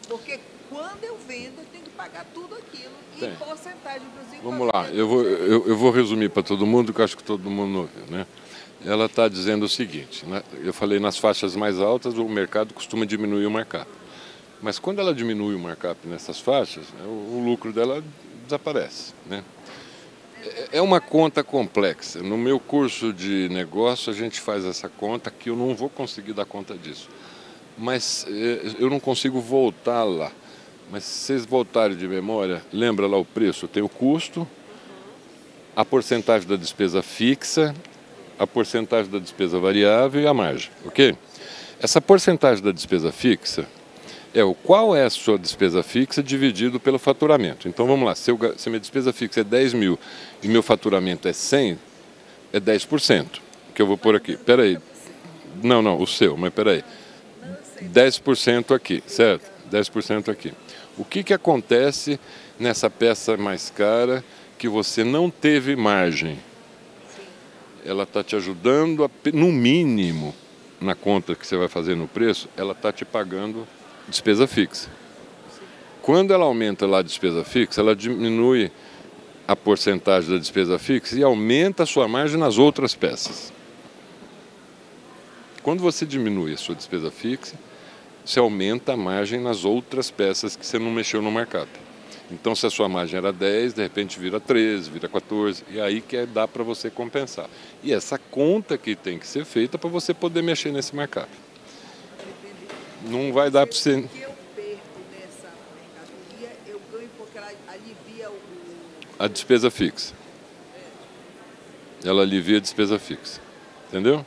Porque quando eu vendo, eu tenho que pagar tudo aquilo. E Tem. porcentagem dos impostos. Vamos lá, eu vou resumir para todo mundo, que eu acho que todo mundo não ouviu, né? Ela está dizendo o seguinte, né? Eu falei nas faixas mais altas o mercado costuma diminuir o markup. Mas quando ela diminui o markup nessas faixas, o lucro dela desaparece, né? É uma conta complexa. No meu curso de negócio a gente faz essa conta que eu não vou conseguir dar conta disso. Mas eu não consigo voltar lá. Mas se vocês voltarem de memória, lembra lá o preço? Tem o custo, a porcentagem da despesa fixa, a porcentagem da despesa variável e a margem, ok? Essa porcentagem da despesa fixa é o qual é a sua despesa fixa dividido pelo faturamento. Então vamos lá, se minha despesa fixa é 10 mil e meu faturamento é 100, é 10%, que eu vou pôr aqui. Espera aí. Não, o seu, mas espera aí. 10% aqui, certo? 10% aqui. O que acontece nessa peça mais cara que você não teve margem? Ela está te ajudando, no mínimo, na conta que você vai fazer no preço, ela está te pagando despesa fixa. Quando ela aumenta lá a despesa fixa, ela diminui a porcentagem da despesa fixa e aumenta a sua margem nas outras peças. Quando você diminui a sua despesa fixa, você aumenta a margem nas outras peças que você não mexeu no markup. Então, se a sua margem era 10, de repente vira 13, vira 14, e aí que dá para você compensar. E essa conta que tem que ser feita para você poder mexer nesse markup. Não vai dar para você... O que eu perco nessa mercadoria, eu ganho porque ela alivia a despesa fixa. Ela alivia a despesa fixa. Entendeu?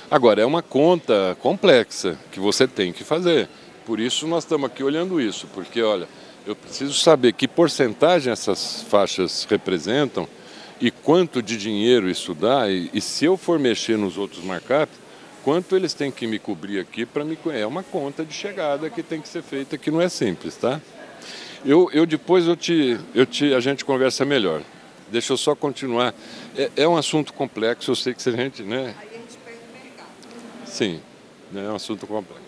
Agora, é uma conta complexa que você tem que fazer. Por isso nós estamos aqui olhando isso, porque, olha, eu preciso saber que porcentagem essas faixas representam e quanto de dinheiro isso dá, e se eu for mexer nos outros markups, quanto eles têm que me cobrir aqui para me... É uma conta de chegada que tem que ser feita, que não é simples, tá? Depois a gente conversa melhor. Deixa eu só continuar. É um assunto complexo, eu sei que se a gente, né? Aí a gente perde o mercado. Sim, é um assunto complexo.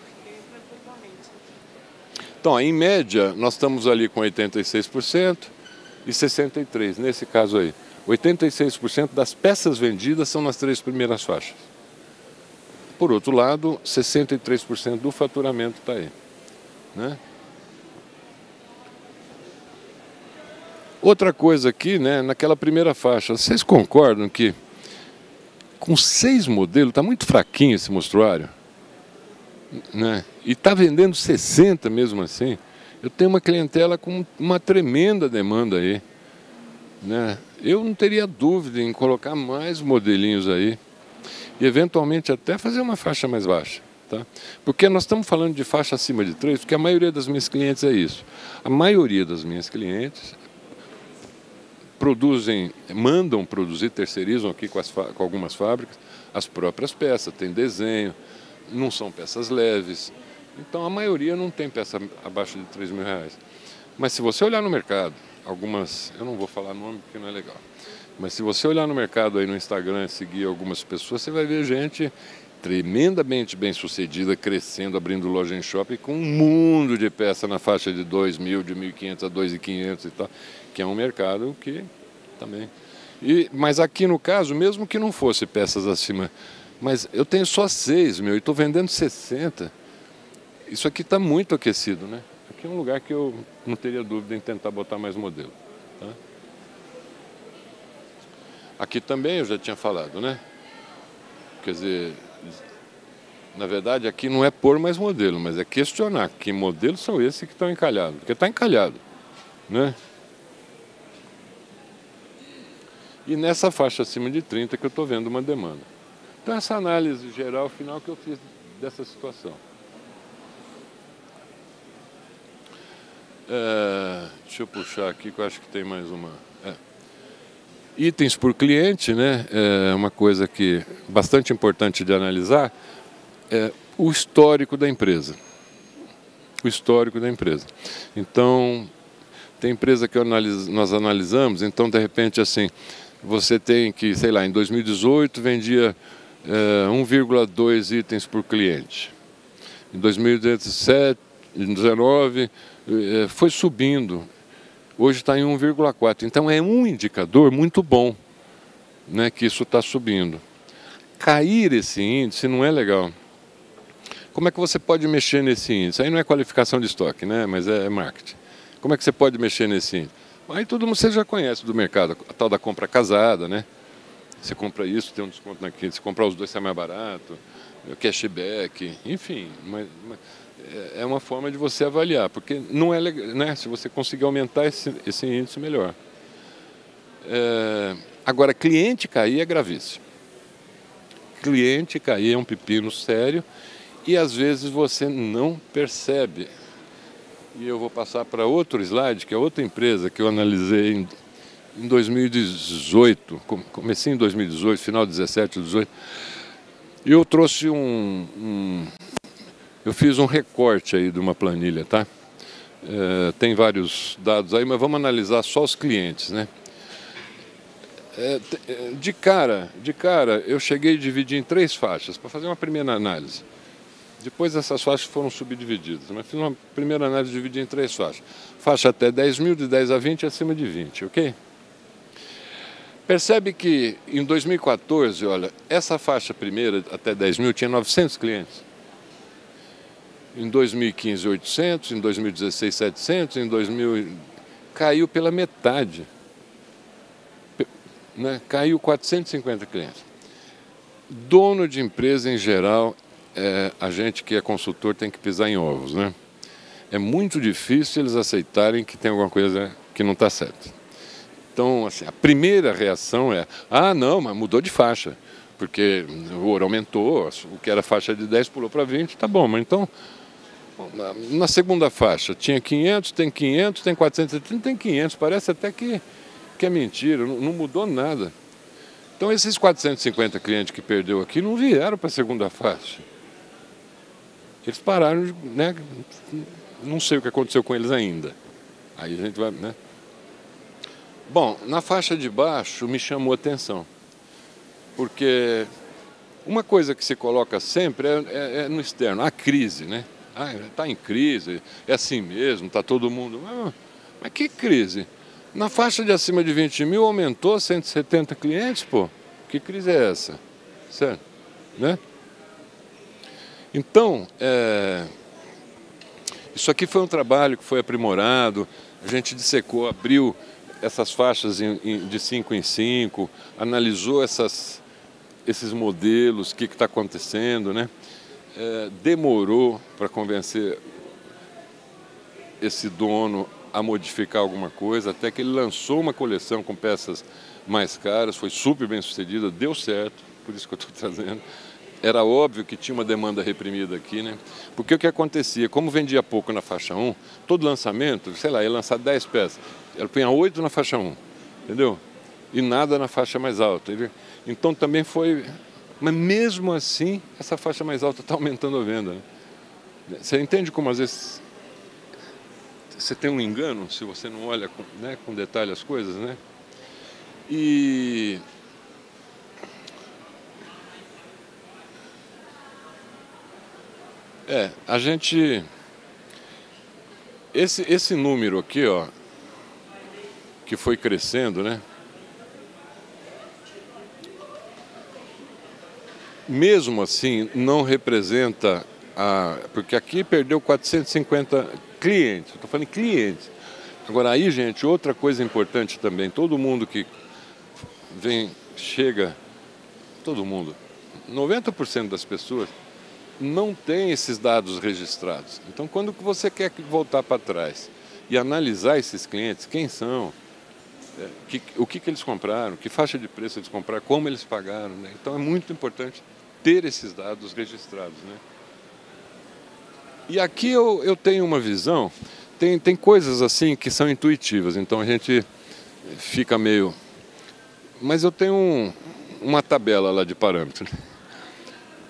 Então, em média, nós estamos ali com 86% e 63%, nesse caso aí. 86% das peças vendidas são nas 3 primeiras faixas. Por outro lado, 63% do faturamento está aí, né? Outra coisa aqui, né, naquela primeira faixa, vocês concordam que com 6 modelos, está muito fraquinho esse mostruário, né? E está vendendo 60 mesmo assim. Eu tenho uma clientela com uma tremenda demanda aí, né? Eu não teria dúvida em colocar mais modelinhos aí e eventualmente até fazer uma faixa mais baixa, tá? Porque nós estamos falando de faixa acima de 3, porque a maioria das minhas clientes é isso. A maioria das minhas clientes mandam produzir, terceirizam aqui com algumas fábricas as próprias peças, tem desenho, não são peças leves. Então a maioria não tem peça abaixo de 3 mil reais. Mas se você olhar no mercado, algumas, eu não vou falar nome porque não é legal, mas se você olhar no mercado aí no Instagram, seguir algumas pessoas, você vai ver gente tremendamente bem sucedida, crescendo, abrindo loja em shopping, com um mundo de peça na faixa de 2 mil, de 1.500 a 2.500 e tal, que é um mercado que também... Mas aqui no caso, mesmo que não fosse peças acima, mas eu tenho só 6 mil e estou vendendo 60, isso aqui está muito aquecido, né? Aqui é um lugar que eu não teria dúvida em tentar botar mais modelo, tá? Aqui também eu já tinha falado, né? Quer dizer, na verdade aqui não é pôr mais modelo, mas é questionar que modelos são esses que estão encalhados, porque está encalhado, né? E nessa faixa acima de 30 que eu estou vendo uma demanda. Então essa análise geral final que eu fiz dessa situação. Deixa eu puxar aqui que eu acho que tem mais uma. Itens por cliente, né? É uma coisa que bastante importante de analisar, é o histórico da empresa. O histórico da empresa. Então, tem empresa que nós analisamos, então de repente assim, você tem que, sei lá, em 2018 vendia 1,2 itens por cliente. Em 2017 em 19, foi subindo. Hoje está em 1,4. Então é um indicador muito bom, né, que isso está subindo. Cair esse índice não é legal. Como é que você pode mexer nesse índice? Aí não é qualificação de estoque, né, mas é marketing. Como é que você pode mexer nesse índice? Aí todo mundo você já conhece do mercado, a tal da compra casada, né? Você compra isso, tem um desconto naquilo. Se comprar os dois sai mais barato, cashback, enfim. Mas é uma forma de você avaliar, porque não é legal, né? Se você conseguir aumentar esse índice, melhor. Agora, cliente cair é gravíssimo. Cliente cair é um pepino sério e às vezes você não percebe. E eu vou passar para outro slide, que é outra empresa que eu analisei em 2018, comecei em 2018, final de 17, 18, e eu trouxe eu fiz um recorte aí de uma planilha, tá? Tem vários dados aí, mas vamos analisar só os clientes, né? De cara, eu cheguei a dividir em 3 faixas, para fazer uma primeira análise. Depois essas faixas foram subdivididas, mas fiz uma primeira análise dividida em 3 faixas. Faixa até 10 mil, de 10 a 20 e acima de 20, ok? Percebe que em 2014, olha, essa faixa primeira até 10 mil tinha 900 clientes. Em 2015, 800, em 2016, 700, em 2000 caiu pela metade. Né? Caiu 450 clientes. Dono de empresa em geral, a gente que é consultor tem que pisar em ovos, né? É muito difícil eles aceitarem que tem alguma coisa que não está certa. Então, assim, a primeira reação é: ah, não, mas mudou de faixa, porque o ouro aumentou, o que era faixa de 10 pulou para 20, tá bom, mas então, na segunda faixa, tinha 500, tem 470, tem 500, parece até que é mentira, não mudou nada. Então, esses 450 clientes que perdeu aqui não vieram para a segunda faixa. Eles pararam, né? Não sei o que aconteceu com eles ainda. Aí a gente vai, né? Bom, na faixa de baixo me chamou a atenção, porque uma coisa que se coloca sempre é no externo, a crise, né? Ah, está em crise, é assim mesmo, está todo mundo... Mas que crise? Na faixa de acima de 20 mil aumentou 170 clientes, pô. Que crise é essa? Certo? Né? Então, isso aqui foi um trabalho que foi aprimorado, a gente dissecou, abriu essas faixas de 5 em 5, analisou esses modelos, o que está acontecendo, né? Demorou para convencer esse dono a modificar alguma coisa, até que ele lançou uma coleção com peças mais caras, foi super bem sucedida, deu certo, por isso que eu estou trazendo. Era óbvio que tinha uma demanda reprimida aqui, né? Porque o que acontecia, como vendia pouco na faixa 1, todo lançamento, sei lá, ia lançar 10 peças, ela punha 8 na faixa 1, entendeu? E nada na faixa mais alta. Então também foi... Mas mesmo assim, essa faixa mais alta está aumentando a venda, né? Você entende como às vezes você tem um engano se você não olha com detalhe as coisas, né? E... a gente... Esse número aqui, ó, que foi crescendo, né? Mesmo assim, não representa porque aqui perdeu 450 clientes, estou falando em clientes. Agora aí, gente, outra coisa importante também, todo mundo que chega, todo mundo, 90% das pessoas não tem esses dados registrados. Então, quando você quer voltar para trás e analisar esses clientes, quem são, o que eles compraram, que faixa de preço eles compraram, como eles pagaram, né? Então é muito importante ter esses dados registrados, né? E aqui eu tenho uma visão, tem coisas assim que são intuitivas, então a gente fica meio... Mas eu tenho uma tabela lá de parâmetros.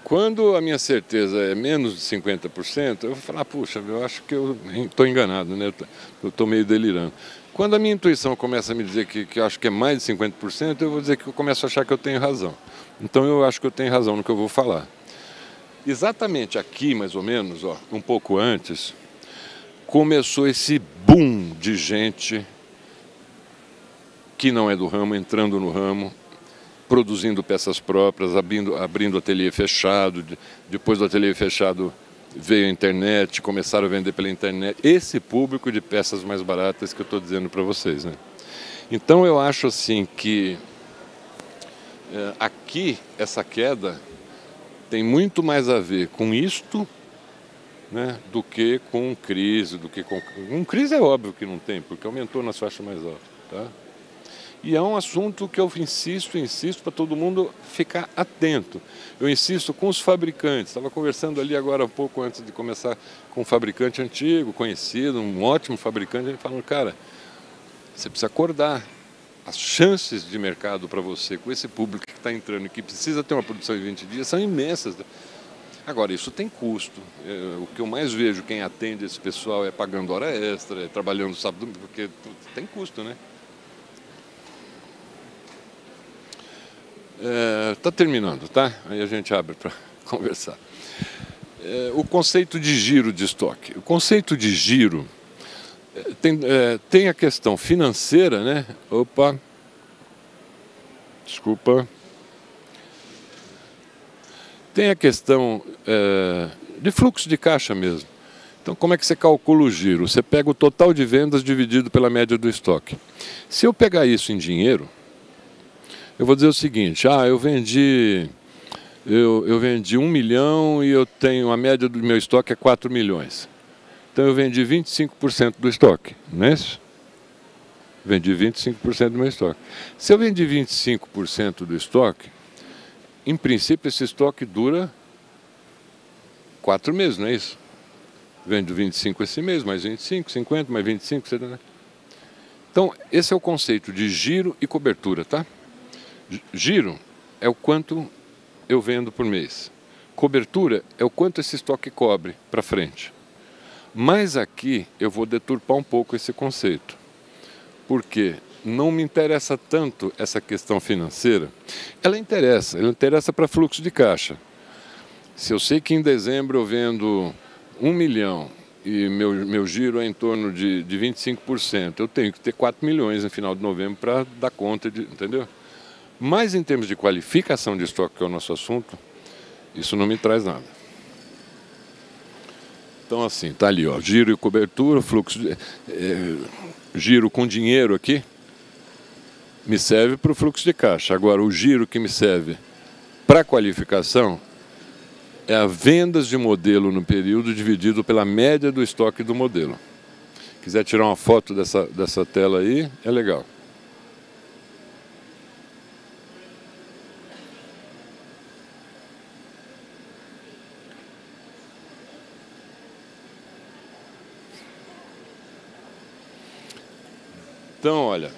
Quando a minha certeza é menos de 50%, eu vou falar, puxa, eu acho que eu estou enganado, né? Eu estou meio delirando. Quando a minha intuição começa a me dizer que eu acho que é mais de 50%, eu vou dizer que eu começo a achar que eu tenho razão. Então eu acho que eu tenho razão no que eu vou falar. Exatamente aqui, mais ou menos, ó, um pouco antes, começou esse boom de gente que não é do ramo, entrando no ramo, produzindo peças próprias, abrindo ateliê fechado. Depois do ateliê fechado veio a internet, começaram a vender pela internet. Esse público de peças mais baratas que eu estou dizendo para vocês, né? Então eu acho assim que aqui essa queda tem muito mais a ver com isto, né, do que com crise, com crise é óbvio que não tem, porque aumentou nas faixas mais altas, tá? E é um assunto que eu insisto para todo mundo ficar atento. Eu insisto com os fabricantes. Estava conversando ali agora um pouco antes de começar com um fabricante antigo, conhecido, um ótimo fabricante. Ele falou, cara, você precisa acordar. As chances de mercado para você com esse público que está entrando e que precisa ter uma produção em 20 dias são imensas. Agora, isso tem custo. O que eu mais vejo quem atende esse pessoal é pagando hora extra, é trabalhando sábado, porque tem custo, né? Tá terminando, tá? Aí a gente abre para conversar. O conceito de giro de estoque. O conceito de giro tem a questão financeira, né? Opa, desculpa. Tem a questão de fluxo de caixa mesmo. Então, como é que você calcula o giro? Você pega o total de vendas dividido pela média do estoque. Se eu pegar isso em dinheiro, eu vou dizer o seguinte, eu vendi 1 milhão e eu tenho, a média do meu estoque é 4 milhões. Então eu vendi 25% do estoque, não é isso? Vendi 25% do meu estoque. Se eu vendi 25% do estoque, em princípio esse estoque dura 4 meses, não é isso? Vendo 25 esse mês, mais 25, 50, mais 25, 70. Então, esse é o conceito de giro e cobertura, tá? Giro é o quanto eu vendo por mês. Cobertura é o quanto esse estoque cobre para frente. Mas aqui eu vou deturpar um pouco esse conceito. Porque não me interessa tanto essa questão financeira. Ela interessa para fluxo de caixa. Se eu sei que em dezembro eu vendo 1 milhão e meu giro é em torno de 25%, eu tenho que ter 4 milhões no final de novembro para dar conta, entendeu? Mas em termos de qualificação de estoque, que é o nosso assunto, isso não me traz nada. Então assim, tá ali, ó, giro e cobertura, fluxo giro com dinheiro aqui, me serve para o fluxo de caixa. Agora, o giro que me serve para qualificação é a vendas de modelo no período dividido pela média do estoque do modelo. Quiser tirar uma foto dessa tela aí, é legal. Então, olha,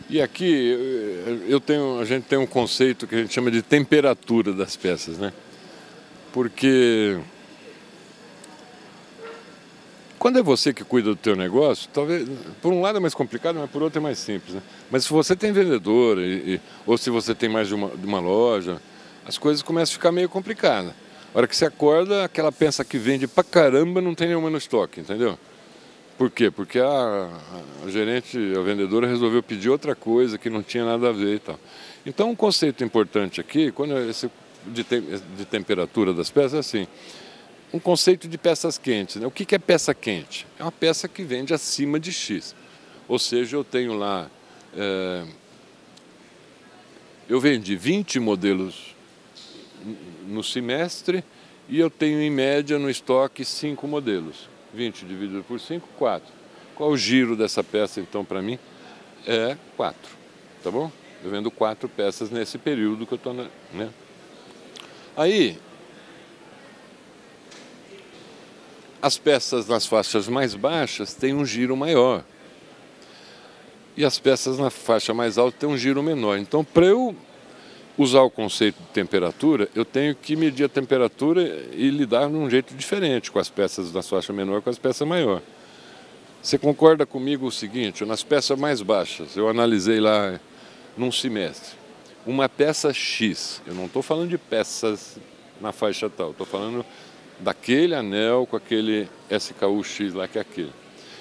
e aqui a gente tem um conceito que a gente chama de temperatura das peças, né? Porque quando é você que cuida do teu negócio, talvez, por um lado é mais complicado, mas por outro é mais simples, né? Mas se você tem vendedor, ou se você tem mais de uma loja, as coisas começam a ficar meio complicadas. A hora que você acorda, aquela peça que vende pra caramba não tem nenhuma no estoque, entendeu? Por quê? Porque a gerente, a vendedora resolveu pedir outra coisa que não tinha nada a ver e tal. Então, um conceito importante aqui, quando esse de temperatura das peças, é assim, um conceito de peças quentes, né? O que é peça quente? É uma peça que vende acima de X. Ou seja, eu tenho lá, eu vendi 20 modelos no semestre e eu tenho em média no estoque 5 modelos. 20 dividido por 5, 4. Qual o giro dessa peça então para mim? É 4, tá bom? Eu vendo 4 peças nesse período que eu estou, né? Aí, as peças nas faixas mais baixas têm um giro maior. E as peças na faixa mais alta têm um giro menor. Então, para eu usar o conceito de temperatura, eu tenho que medir a temperatura e lidar de um jeito diferente com as peças na faixa menor e com as peças maior. Você concorda comigo o seguinte, nas peças mais baixas, eu analisei lá num semestre, uma peça X. Eu não estou falando de peças na faixa tal, estou falando daquele anel com aquele SKU X lá, que é aquele.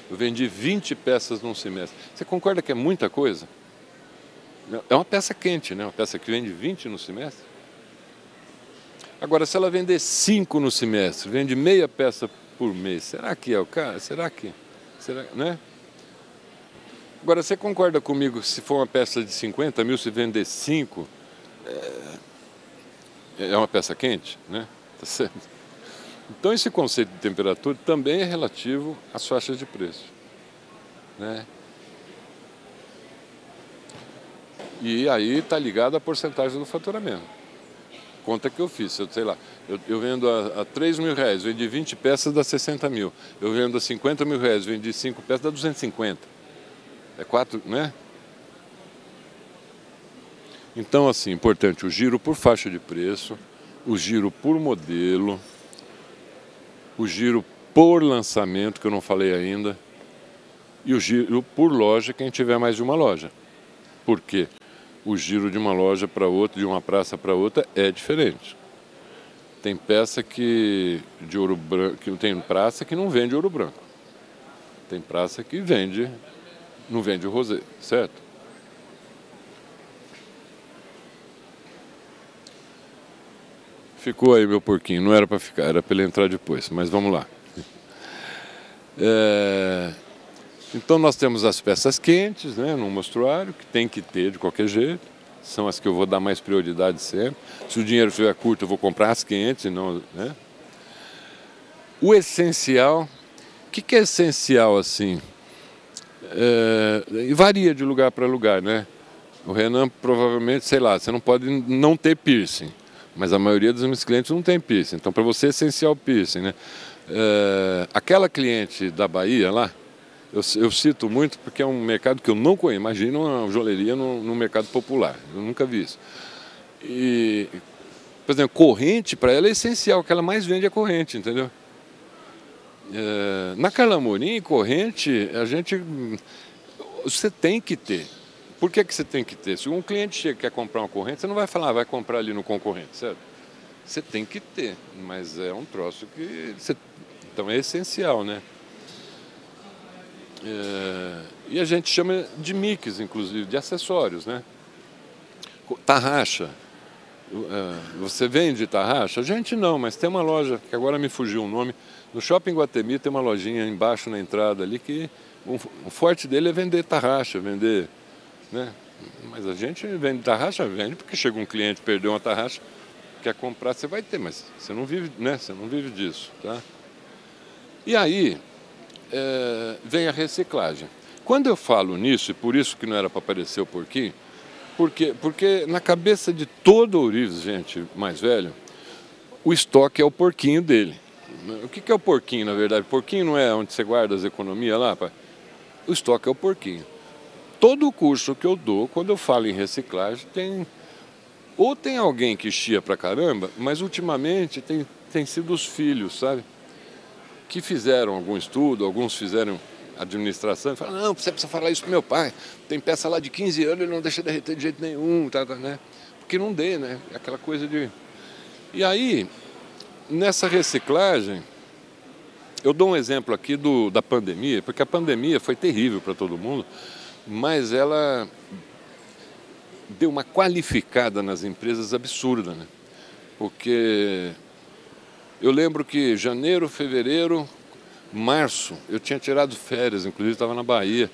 Eu vendi 20 peças num semestre. Você concorda que é muita coisa? É uma peça quente, né? Uma peça que vende 20 no semestre. Agora, se ela vender 5 no semestre, vende meia peça por mês, será que é o cara? Será, né? Agora, você concorda comigo que se for uma peça de 50 mil, se vender 5, é uma peça quente, né? Tá certo? Então, esse conceito de temperatura também é relativo às faixas de preço, né? E aí está ligado à porcentagem do faturamento. Conta que eu fiz, sei lá, eu vendo a 3 mil reais, vendi 20 peças, dá 60 mil. Eu vendo a 50 mil reais, vendi 5 peças, dá 250. É 4, né? Então, assim, importante, o giro por faixa de preço, o giro por modelo, o giro por lançamento, que eu não falei ainda, e o giro por loja, quem tiver mais de uma loja. Por quê? O giro de uma loja para outra, de uma praça para outra, é diferente. Tem peça de ouro branco, que tem praça que não vende ouro branco. Tem praça que não vende o rosé, certo? Ficou aí meu porquinho, não era para ficar, era para ele entrar depois, mas vamos lá. Então nós temos as peças quentes, né, no mostruário, que tem que ter de qualquer jeito, são as que eu vou dar mais prioridade sempre. Se o dinheiro estiver curto, eu vou comprar as quentes, não, né? O essencial, o que é essencial assim? Varia de lugar para lugar, né? O Renan provavelmente, sei lá, você não pode não ter piercing, mas a maioria dos meus clientes não tem piercing, então para você é essencial piercing, né? Aquela cliente da Bahia lá, eu cito muito porque é um mercado que eu não conheço. Imagina uma joalheria no mercado popular. Eu nunca vi isso. E, por exemplo, corrente para ela é essencial. O que ela mais vende é corrente, entendeu? Na Carla Amorim, corrente, você tem que ter. Por que você tem que ter? Se um cliente chega e quer comprar uma corrente, você não vai falar, vai comprar ali no concorrente, certo? Você tem que ter, mas é um troço que... Então é essencial, né? E a gente chama de mix, inclusive, de acessórios, né? Tarraxa. Você vende tarraxa? A gente não, mas tem uma loja, que agora me fugiu o nome, no Shopping Guatemi tem uma lojinha embaixo na entrada ali que o forte dele é vender tarraxa, vender, né? Mas a gente vende tarraxa, vende porque chega um cliente, perdeu uma tarraxa, quer comprar, você vai ter, mas você não vive, né? Você não vive disso, tá? E aí vem a reciclagem. Quando eu falo nisso, e por isso que não era para aparecer o porquinho, porque na cabeça de todo ourives, gente mais velho, o estoque é o porquinho dele. O que é o porquinho, na verdade? O porquinho não é onde você guarda as economias lá, pai? O estoque é o porquinho. Todo o curso que eu dou, quando eu falo em reciclagem, tem alguém que chia pra caramba, mas ultimamente tem sido os filhos, sabe? Que fizeram algum estudo, alguns fizeram administração, e falaram, não, você precisa falar isso pro meu pai, tem peça lá de 15 anos, ele não deixa derreter de jeito nenhum, né? Porque não dê, né? Aquela coisa de... E aí, nessa reciclagem, eu dou um exemplo aqui da pandemia, porque a pandemia foi terrível para todo mundo, mas ela deu uma qualificada nas empresas absurda, né? Porque... Eu lembro que janeiro, fevereiro, março, eu tinha tirado férias, inclusive estava na Bahia,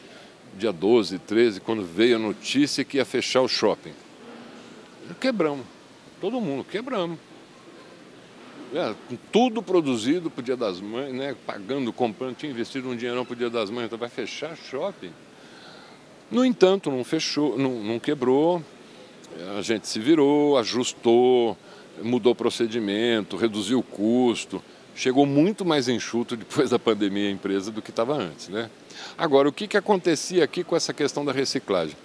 dia 12, 13, quando veio a notícia que ia fechar o shopping. Quebramos, todo mundo, quebramos. Tudo produzido para o Dia das Mães, né? Pagando, comprando, tinha investido um dinheirão para o Dia das Mães, então vai fechar shopping. No entanto, não fechou, não quebrou, a gente se virou, ajustou, mudou o procedimento, reduziu o custo, chegou muito mais enxuto depois da pandemia a empresa do que estava antes, né? Agora, o que acontecia aqui com essa questão da reciclagem?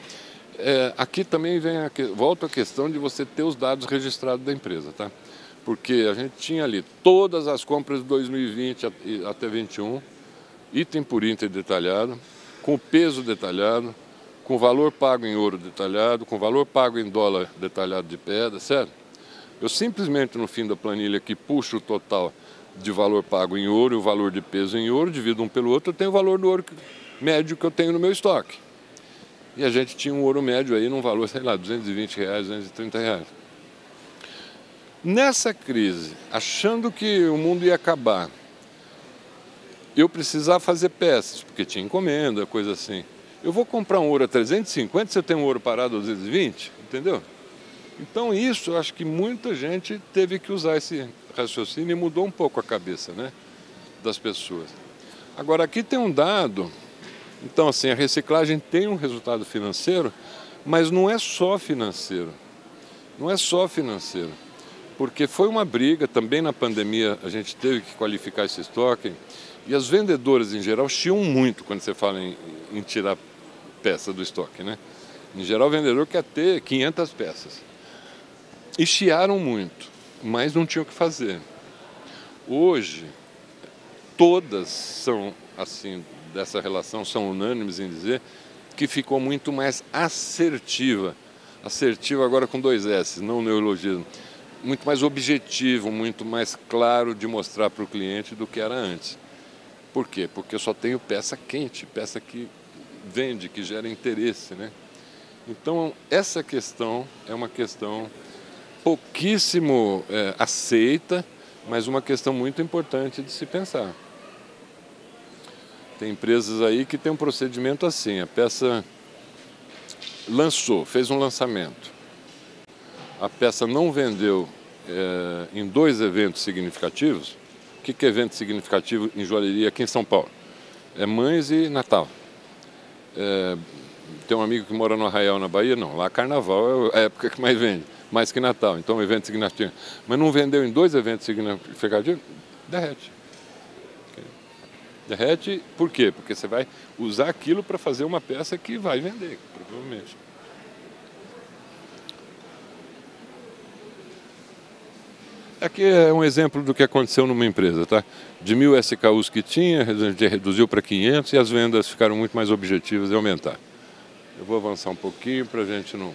Aqui também volta a questão de você ter os dados registrados da empresa, tá? Porque a gente tinha ali todas as compras de 2020 até 2021, item por item detalhado, com o peso detalhado, com valor pago em ouro detalhado, com valor pago em dólar detalhado de pedra, certo? Eu simplesmente, no fim da planilha aqui, puxo o total de valor pago em ouro e o valor de peso em ouro, divido um pelo outro, eu tenho o valor do ouro médio que eu tenho no meu estoque. E a gente tinha um ouro médio aí num valor, sei lá, R$220, R$230. Nessa crise, achando que o mundo ia acabar, eu precisava fazer peças, porque tinha encomenda, coisa assim. Eu vou comprar um ouro a 350 se eu tenho um ouro parado a 220, entendeu? Então isso, eu acho que muita gente teve que usar esse raciocínio e mudou um pouco a cabeça, né, das pessoas. Agora, aqui tem um dado, então assim, a reciclagem tem um resultado financeiro, mas não é só financeiro. Não é só financeiro, porque foi uma briga, também na pandemia a gente teve que qualificar esse estoque, e as vendedoras, em geral, chiam muito quando você fala em tirar peça do estoque, né? Em geral, o vendedor quer ter 500 peças. E chiaram muito, mas não tinham o que fazer. Hoje, todas são, assim, dessa relação, são unânimes em dizer que ficou muito mais assertiva. Assertiva agora com 2 S, não neologismo. Muito mais objetivo, muito mais claro de mostrar para o cliente do que era antes. Por quê? Porque eu só tenho peça quente, peça que vende, que gera interesse, né? Então, essa questão é uma questão pouquíssimo aceita, mas uma questão muito importante de se pensar. Tem empresas aí que tem um procedimento assim, a peça lançou, fez um lançamento, a peça não vendeu em 2 eventos significativos. O que é evento significativo em joalheria aqui em São Paulo? É Mães e Natal. Tem um amigo que mora no Arraial, na Bahia, não. Lá Carnaval é a época que mais vende, mais que Natal. Então, um evento significativo. Mas não vendeu em 2 eventos significativos, derrete. Derrete por quê? Porque você vai usar aquilo para fazer uma peça que vai vender, provavelmente. Aqui é um exemplo do que aconteceu numa empresa, tá? De 1000 SKUs que tinha, a gente reduziu para 500 e as vendas ficaram muito mais objetivas e aumentaram. Eu vou avançar um pouquinho para a gente não...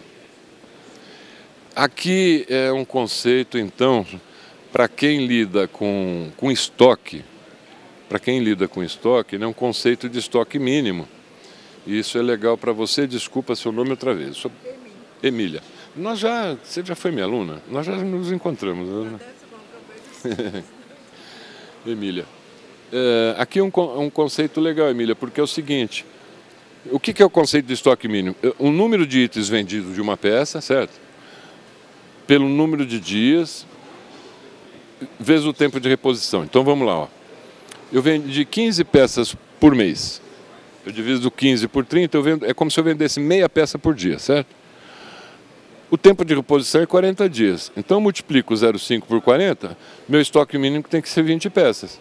Aqui é um conceito, então, para quem lida com estoque, é um conceito de estoque mínimo. E isso é legal para você. Desculpa seu nome outra vez. Sou Emília. Você já foi minha aluna? Nós já nos encontramos, né? Emília. Aqui é um conceito legal, Emília, porque é o seguinte: o que é o conceito de estoque mínimo? O número de itens vendidos de uma peça, certo? Pelo número de dias, vezes o tempo de reposição. Então vamos lá, ó. Eu vendi 15 peças por mês. Eu divido 15 por 30, é como se eu vendesse meia peça por dia, certo? O tempo de reposição é 40 dias. Então eu multiplico 0,5 por 40, meu estoque mínimo tem que ser 20 peças.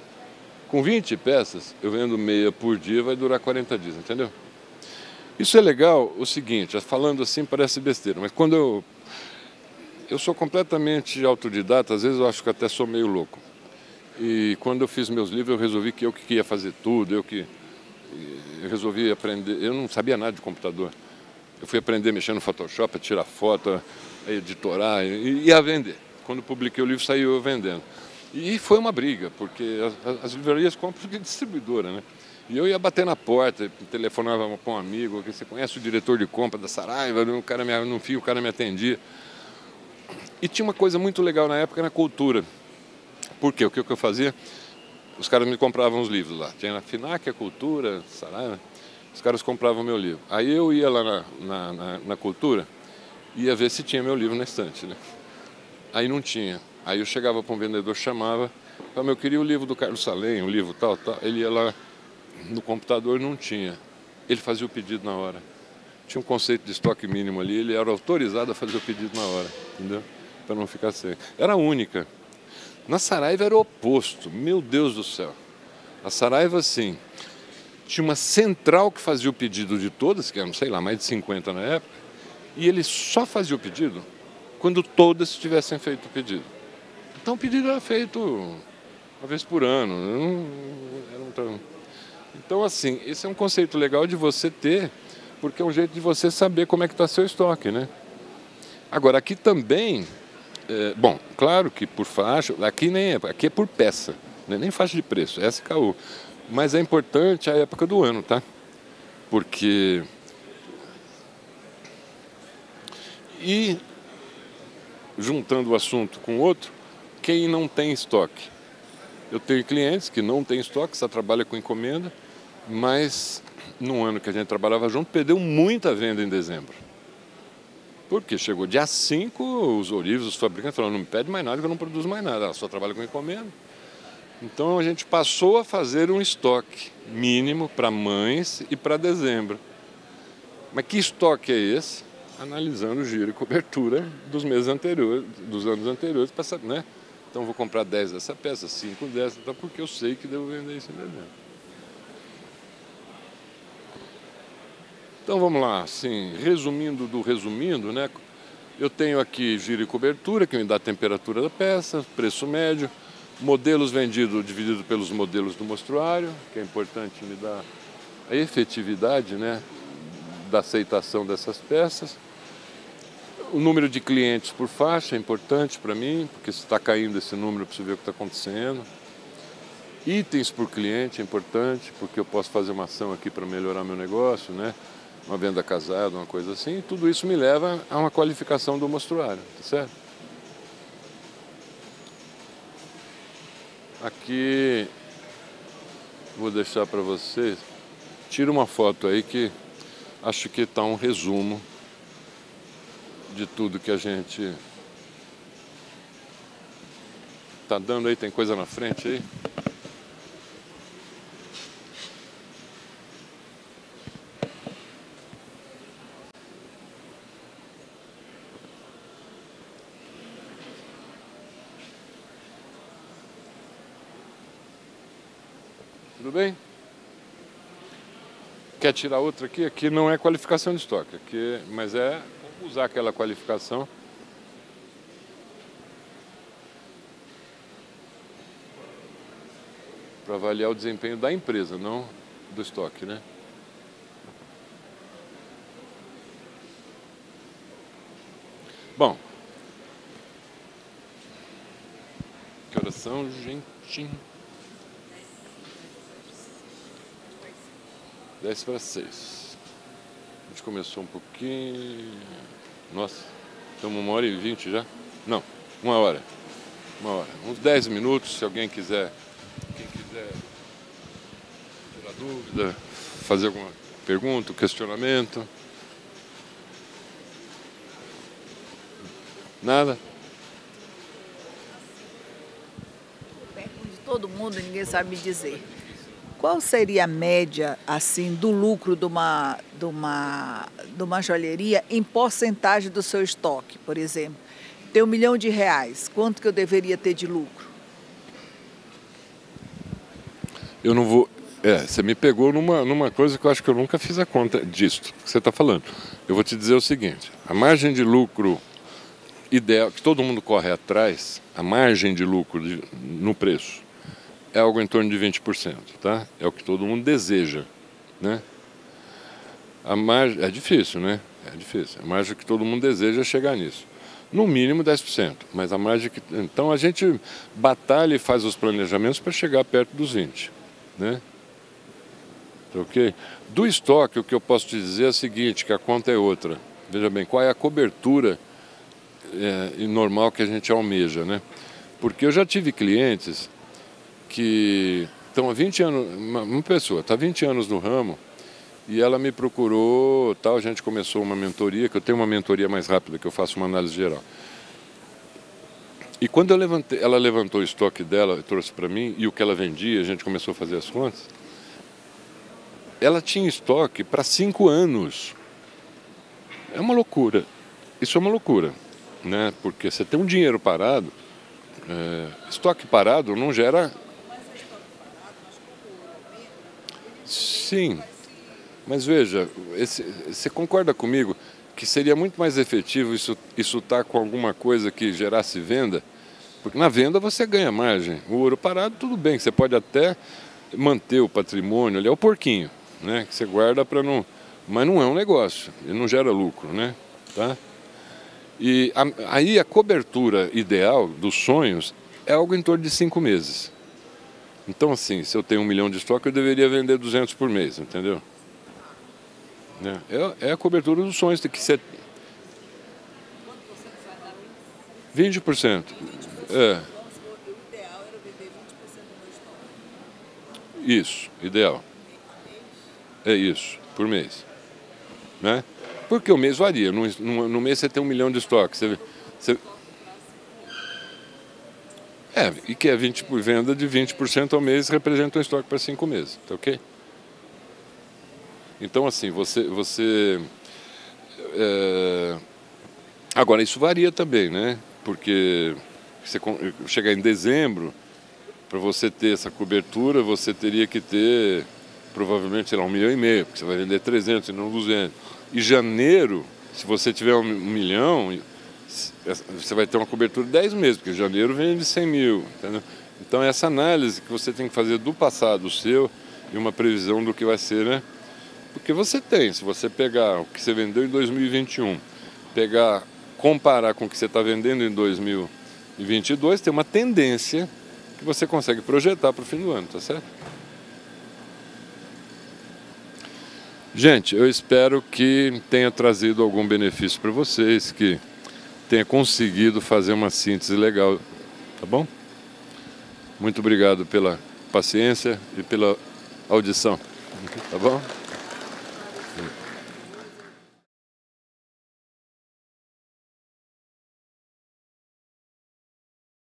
Com 20 peças, eu vendo meia por dia, vai durar 40 dias, entendeu? Isso é legal, o seguinte, falando assim parece besteira, mas quando eu sou completamente autodidata, às vezes eu acho que até sou meio louco. E quando eu fiz meus livros, eu resolvi que eu que ia fazer tudo, eu resolvi aprender, eu não sabia nada de computador. Eu fui aprender a mexer no Photoshop, a tirar foto, a editorar e a vender. Quando publiquei o livro, saiu eu vendendo. E foi uma briga, porque as livrarias compram de distribuidora, né? E eu ia bater na porta, telefonava para um amigo, que você conhece o diretor de compra da Saraiva, o cara me atendia. E tinha uma coisa muito legal na época na cultura. Por quê? O que eu fazia? Os caras me compravam os livros lá. Tinha a FINAC, a Cultura, Saraiva. Os caras compravam meu livro. Aí eu ia lá na Cultura, ia ver se tinha meu livro na estante, né? Aí não tinha. Aí eu chegava para um vendedor, chamava, falava, eu queria o livro do Carlos Salem, o livro tal, tal. Ele ia lá no computador, não tinha. Ele fazia o pedido na hora. Tinha um conceito de estoque mínimo ali, ele era autorizado a fazer o pedido na hora, entendeu? Para não ficar sem. Era a única. Na Saraiva era o oposto, meu Deus do céu. A Saraiva, assim, tinha uma central que fazia o pedido de todas, que eram, sei lá, mais de 50 na época, e ele só fazia o pedido quando todas tivessem feito o pedido. Então o pedido era feito uma vez por ano. Então, assim, esse é um conceito legal de você ter, porque é um jeito de você saber como é que está seu estoque, né? Agora, aqui também, bom, claro que por faixa, aqui é por peça, né? Nem faixa de preço, é SKU. Mas é importante a época do ano, tá? Porque... E, juntando o assunto com o outro, quem não tem estoque? Eu tenho clientes que não têm estoque, só trabalham com encomenda, mas num ano que a gente trabalhava junto, perdeu muita venda em dezembro. Porque chegou dia 5, os ourives, os fabricantes falaram, não me pede mais nada, que eu não produzo mais nada, ela só trabalha com encomenda. Então a gente passou a fazer um estoque mínimo para mães e para dezembro. Mas que estoque é esse? Analisando o giro e cobertura dos meses anteriores, dos anos anteriores, para saber, né? Então vou comprar 10 dessa peça, 5 dessa, então, porque eu sei que devo vender isso em dezembro. Então vamos lá, assim, resumindo do resumindo, né? Eu tenho aqui giro e cobertura, que me dá a temperatura da peça, preço médio, modelos vendidos dividido pelos modelos do mostruário, que é importante me dar a efetividade, né, da aceitação dessas peças. O número de clientes por faixa é importante para mim, porque se está caindo esse número, eu preciso ver o que está acontecendo. Itens por cliente é importante, porque eu posso fazer uma ação aqui para melhorar meu negócio, né? Uma venda casada, uma coisa assim. E tudo isso me leva a uma qualificação do mostruário, tá certo? Aqui, vou deixar para vocês. Tira uma foto aí que acho que está um resumo de tudo que a gente está dando aí. Tem coisa na frente aí? Tudo bem? Quer tirar outra aqui? Aqui não é qualificação de estoque, aqui, mas é usar aquela qualificação. Para avaliar o desempenho da empresa, não do estoque, né? Bom, que horas são, gente? 10 para 6. A gente começou um pouquinho... Nossa, estamos 1h20 já? Não, 1 hora. 1 hora. Uns 10 minutos, se alguém quiser... Quem quiser tirar dúvida, fazer alguma pergunta, questionamento. Nada? Pergunto de todo mundo, ninguém sabe me dizer. Qual seria a média, assim, do lucro de uma joalheria em porcentagem do seu estoque, por exemplo? Tem R$1 milhão, quanto que eu deveria ter de lucro? Eu não vou... você me pegou numa coisa que eu acho que eu nunca fiz a conta disso que você está falando. Eu vou te dizer o seguinte, a margem de lucro ideal, que todo mundo corre atrás, a margem de lucro no preço, é algo em torno de 20%, tá? É o que todo mundo deseja, né? A margem, é difícil, né? É difícil. A margem que todo mundo deseja é chegar nisso. No mínimo 10%, mas a margem que... Então a gente batalha e faz os planejamentos para chegar perto dos 20%, né? Ok? Do estoque, o que eu posso te dizer é o seguinte, que a conta é outra. Veja bem, qual é a cobertura normal que a gente almeja, né? Porque eu já tive clientes que estão há 20 anos, uma pessoa está há 20 anos no ramo e ela me procurou, tal, a gente começou uma mentoria, que eu tenho uma mentoria mais rápida, que eu faço uma análise geral. E quando ela levantou o estoque dela, trouxe para mim, e o que ela vendia, a gente começou a fazer as contas, ela tinha estoque para 5 anos. É uma loucura. Isso é uma loucura, né? Porque você tem um dinheiro parado, estoque parado não gera... Sim, mas veja, você concorda comigo que seria muito mais efetivo isso estar com alguma coisa que gerasse venda? Porque na venda você ganha margem. O ouro parado, tudo bem, você pode até manter o patrimônio ali, é o porquinho, né? Que você guarda para não mas não é um negócio, ele não gera lucro, né? Tá? E aí a cobertura ideal dos sonhos é algo em torno de 5 meses. Então, assim, se eu tenho 1 milhão de estoque, eu deveria vender 200 por mês, entendeu? É a cobertura dos sonhos, tem que ser 20%. É. O ideal era vender 20% do meu estoque. Isso, ideal. É isso, por mês. Né? Porque o mês varia. No mês você tem 1 milhão de estoque. E que é venda de 20% ao mês representa um estoque para 5 meses, tá ok? Então, assim, agora, isso varia também, né? Porque você chegar em dezembro, para você ter essa cobertura, você teria que ter, provavelmente, sei lá, 1,5 milhão, porque você vai vender 300 e não 200. E janeiro, se você tiver 1 milhão, você vai ter uma cobertura de 10 meses, porque janeiro vende 100 mil, entendeu? Então, essa análise que você tem que fazer do passado seu e uma previsão do que vai ser, né? Porque você tem, se você pegar o que você vendeu em 2021, comparar com o que você está vendendo em 2022, tem uma tendência que você consegue projetar para o fim do ano, tá certo? Gente, eu espero que tenha trazido algum benefício para vocês, que tenha conseguido fazer uma síntese legal, tá bom? Muito obrigado pela paciência e pela audição, tá bom?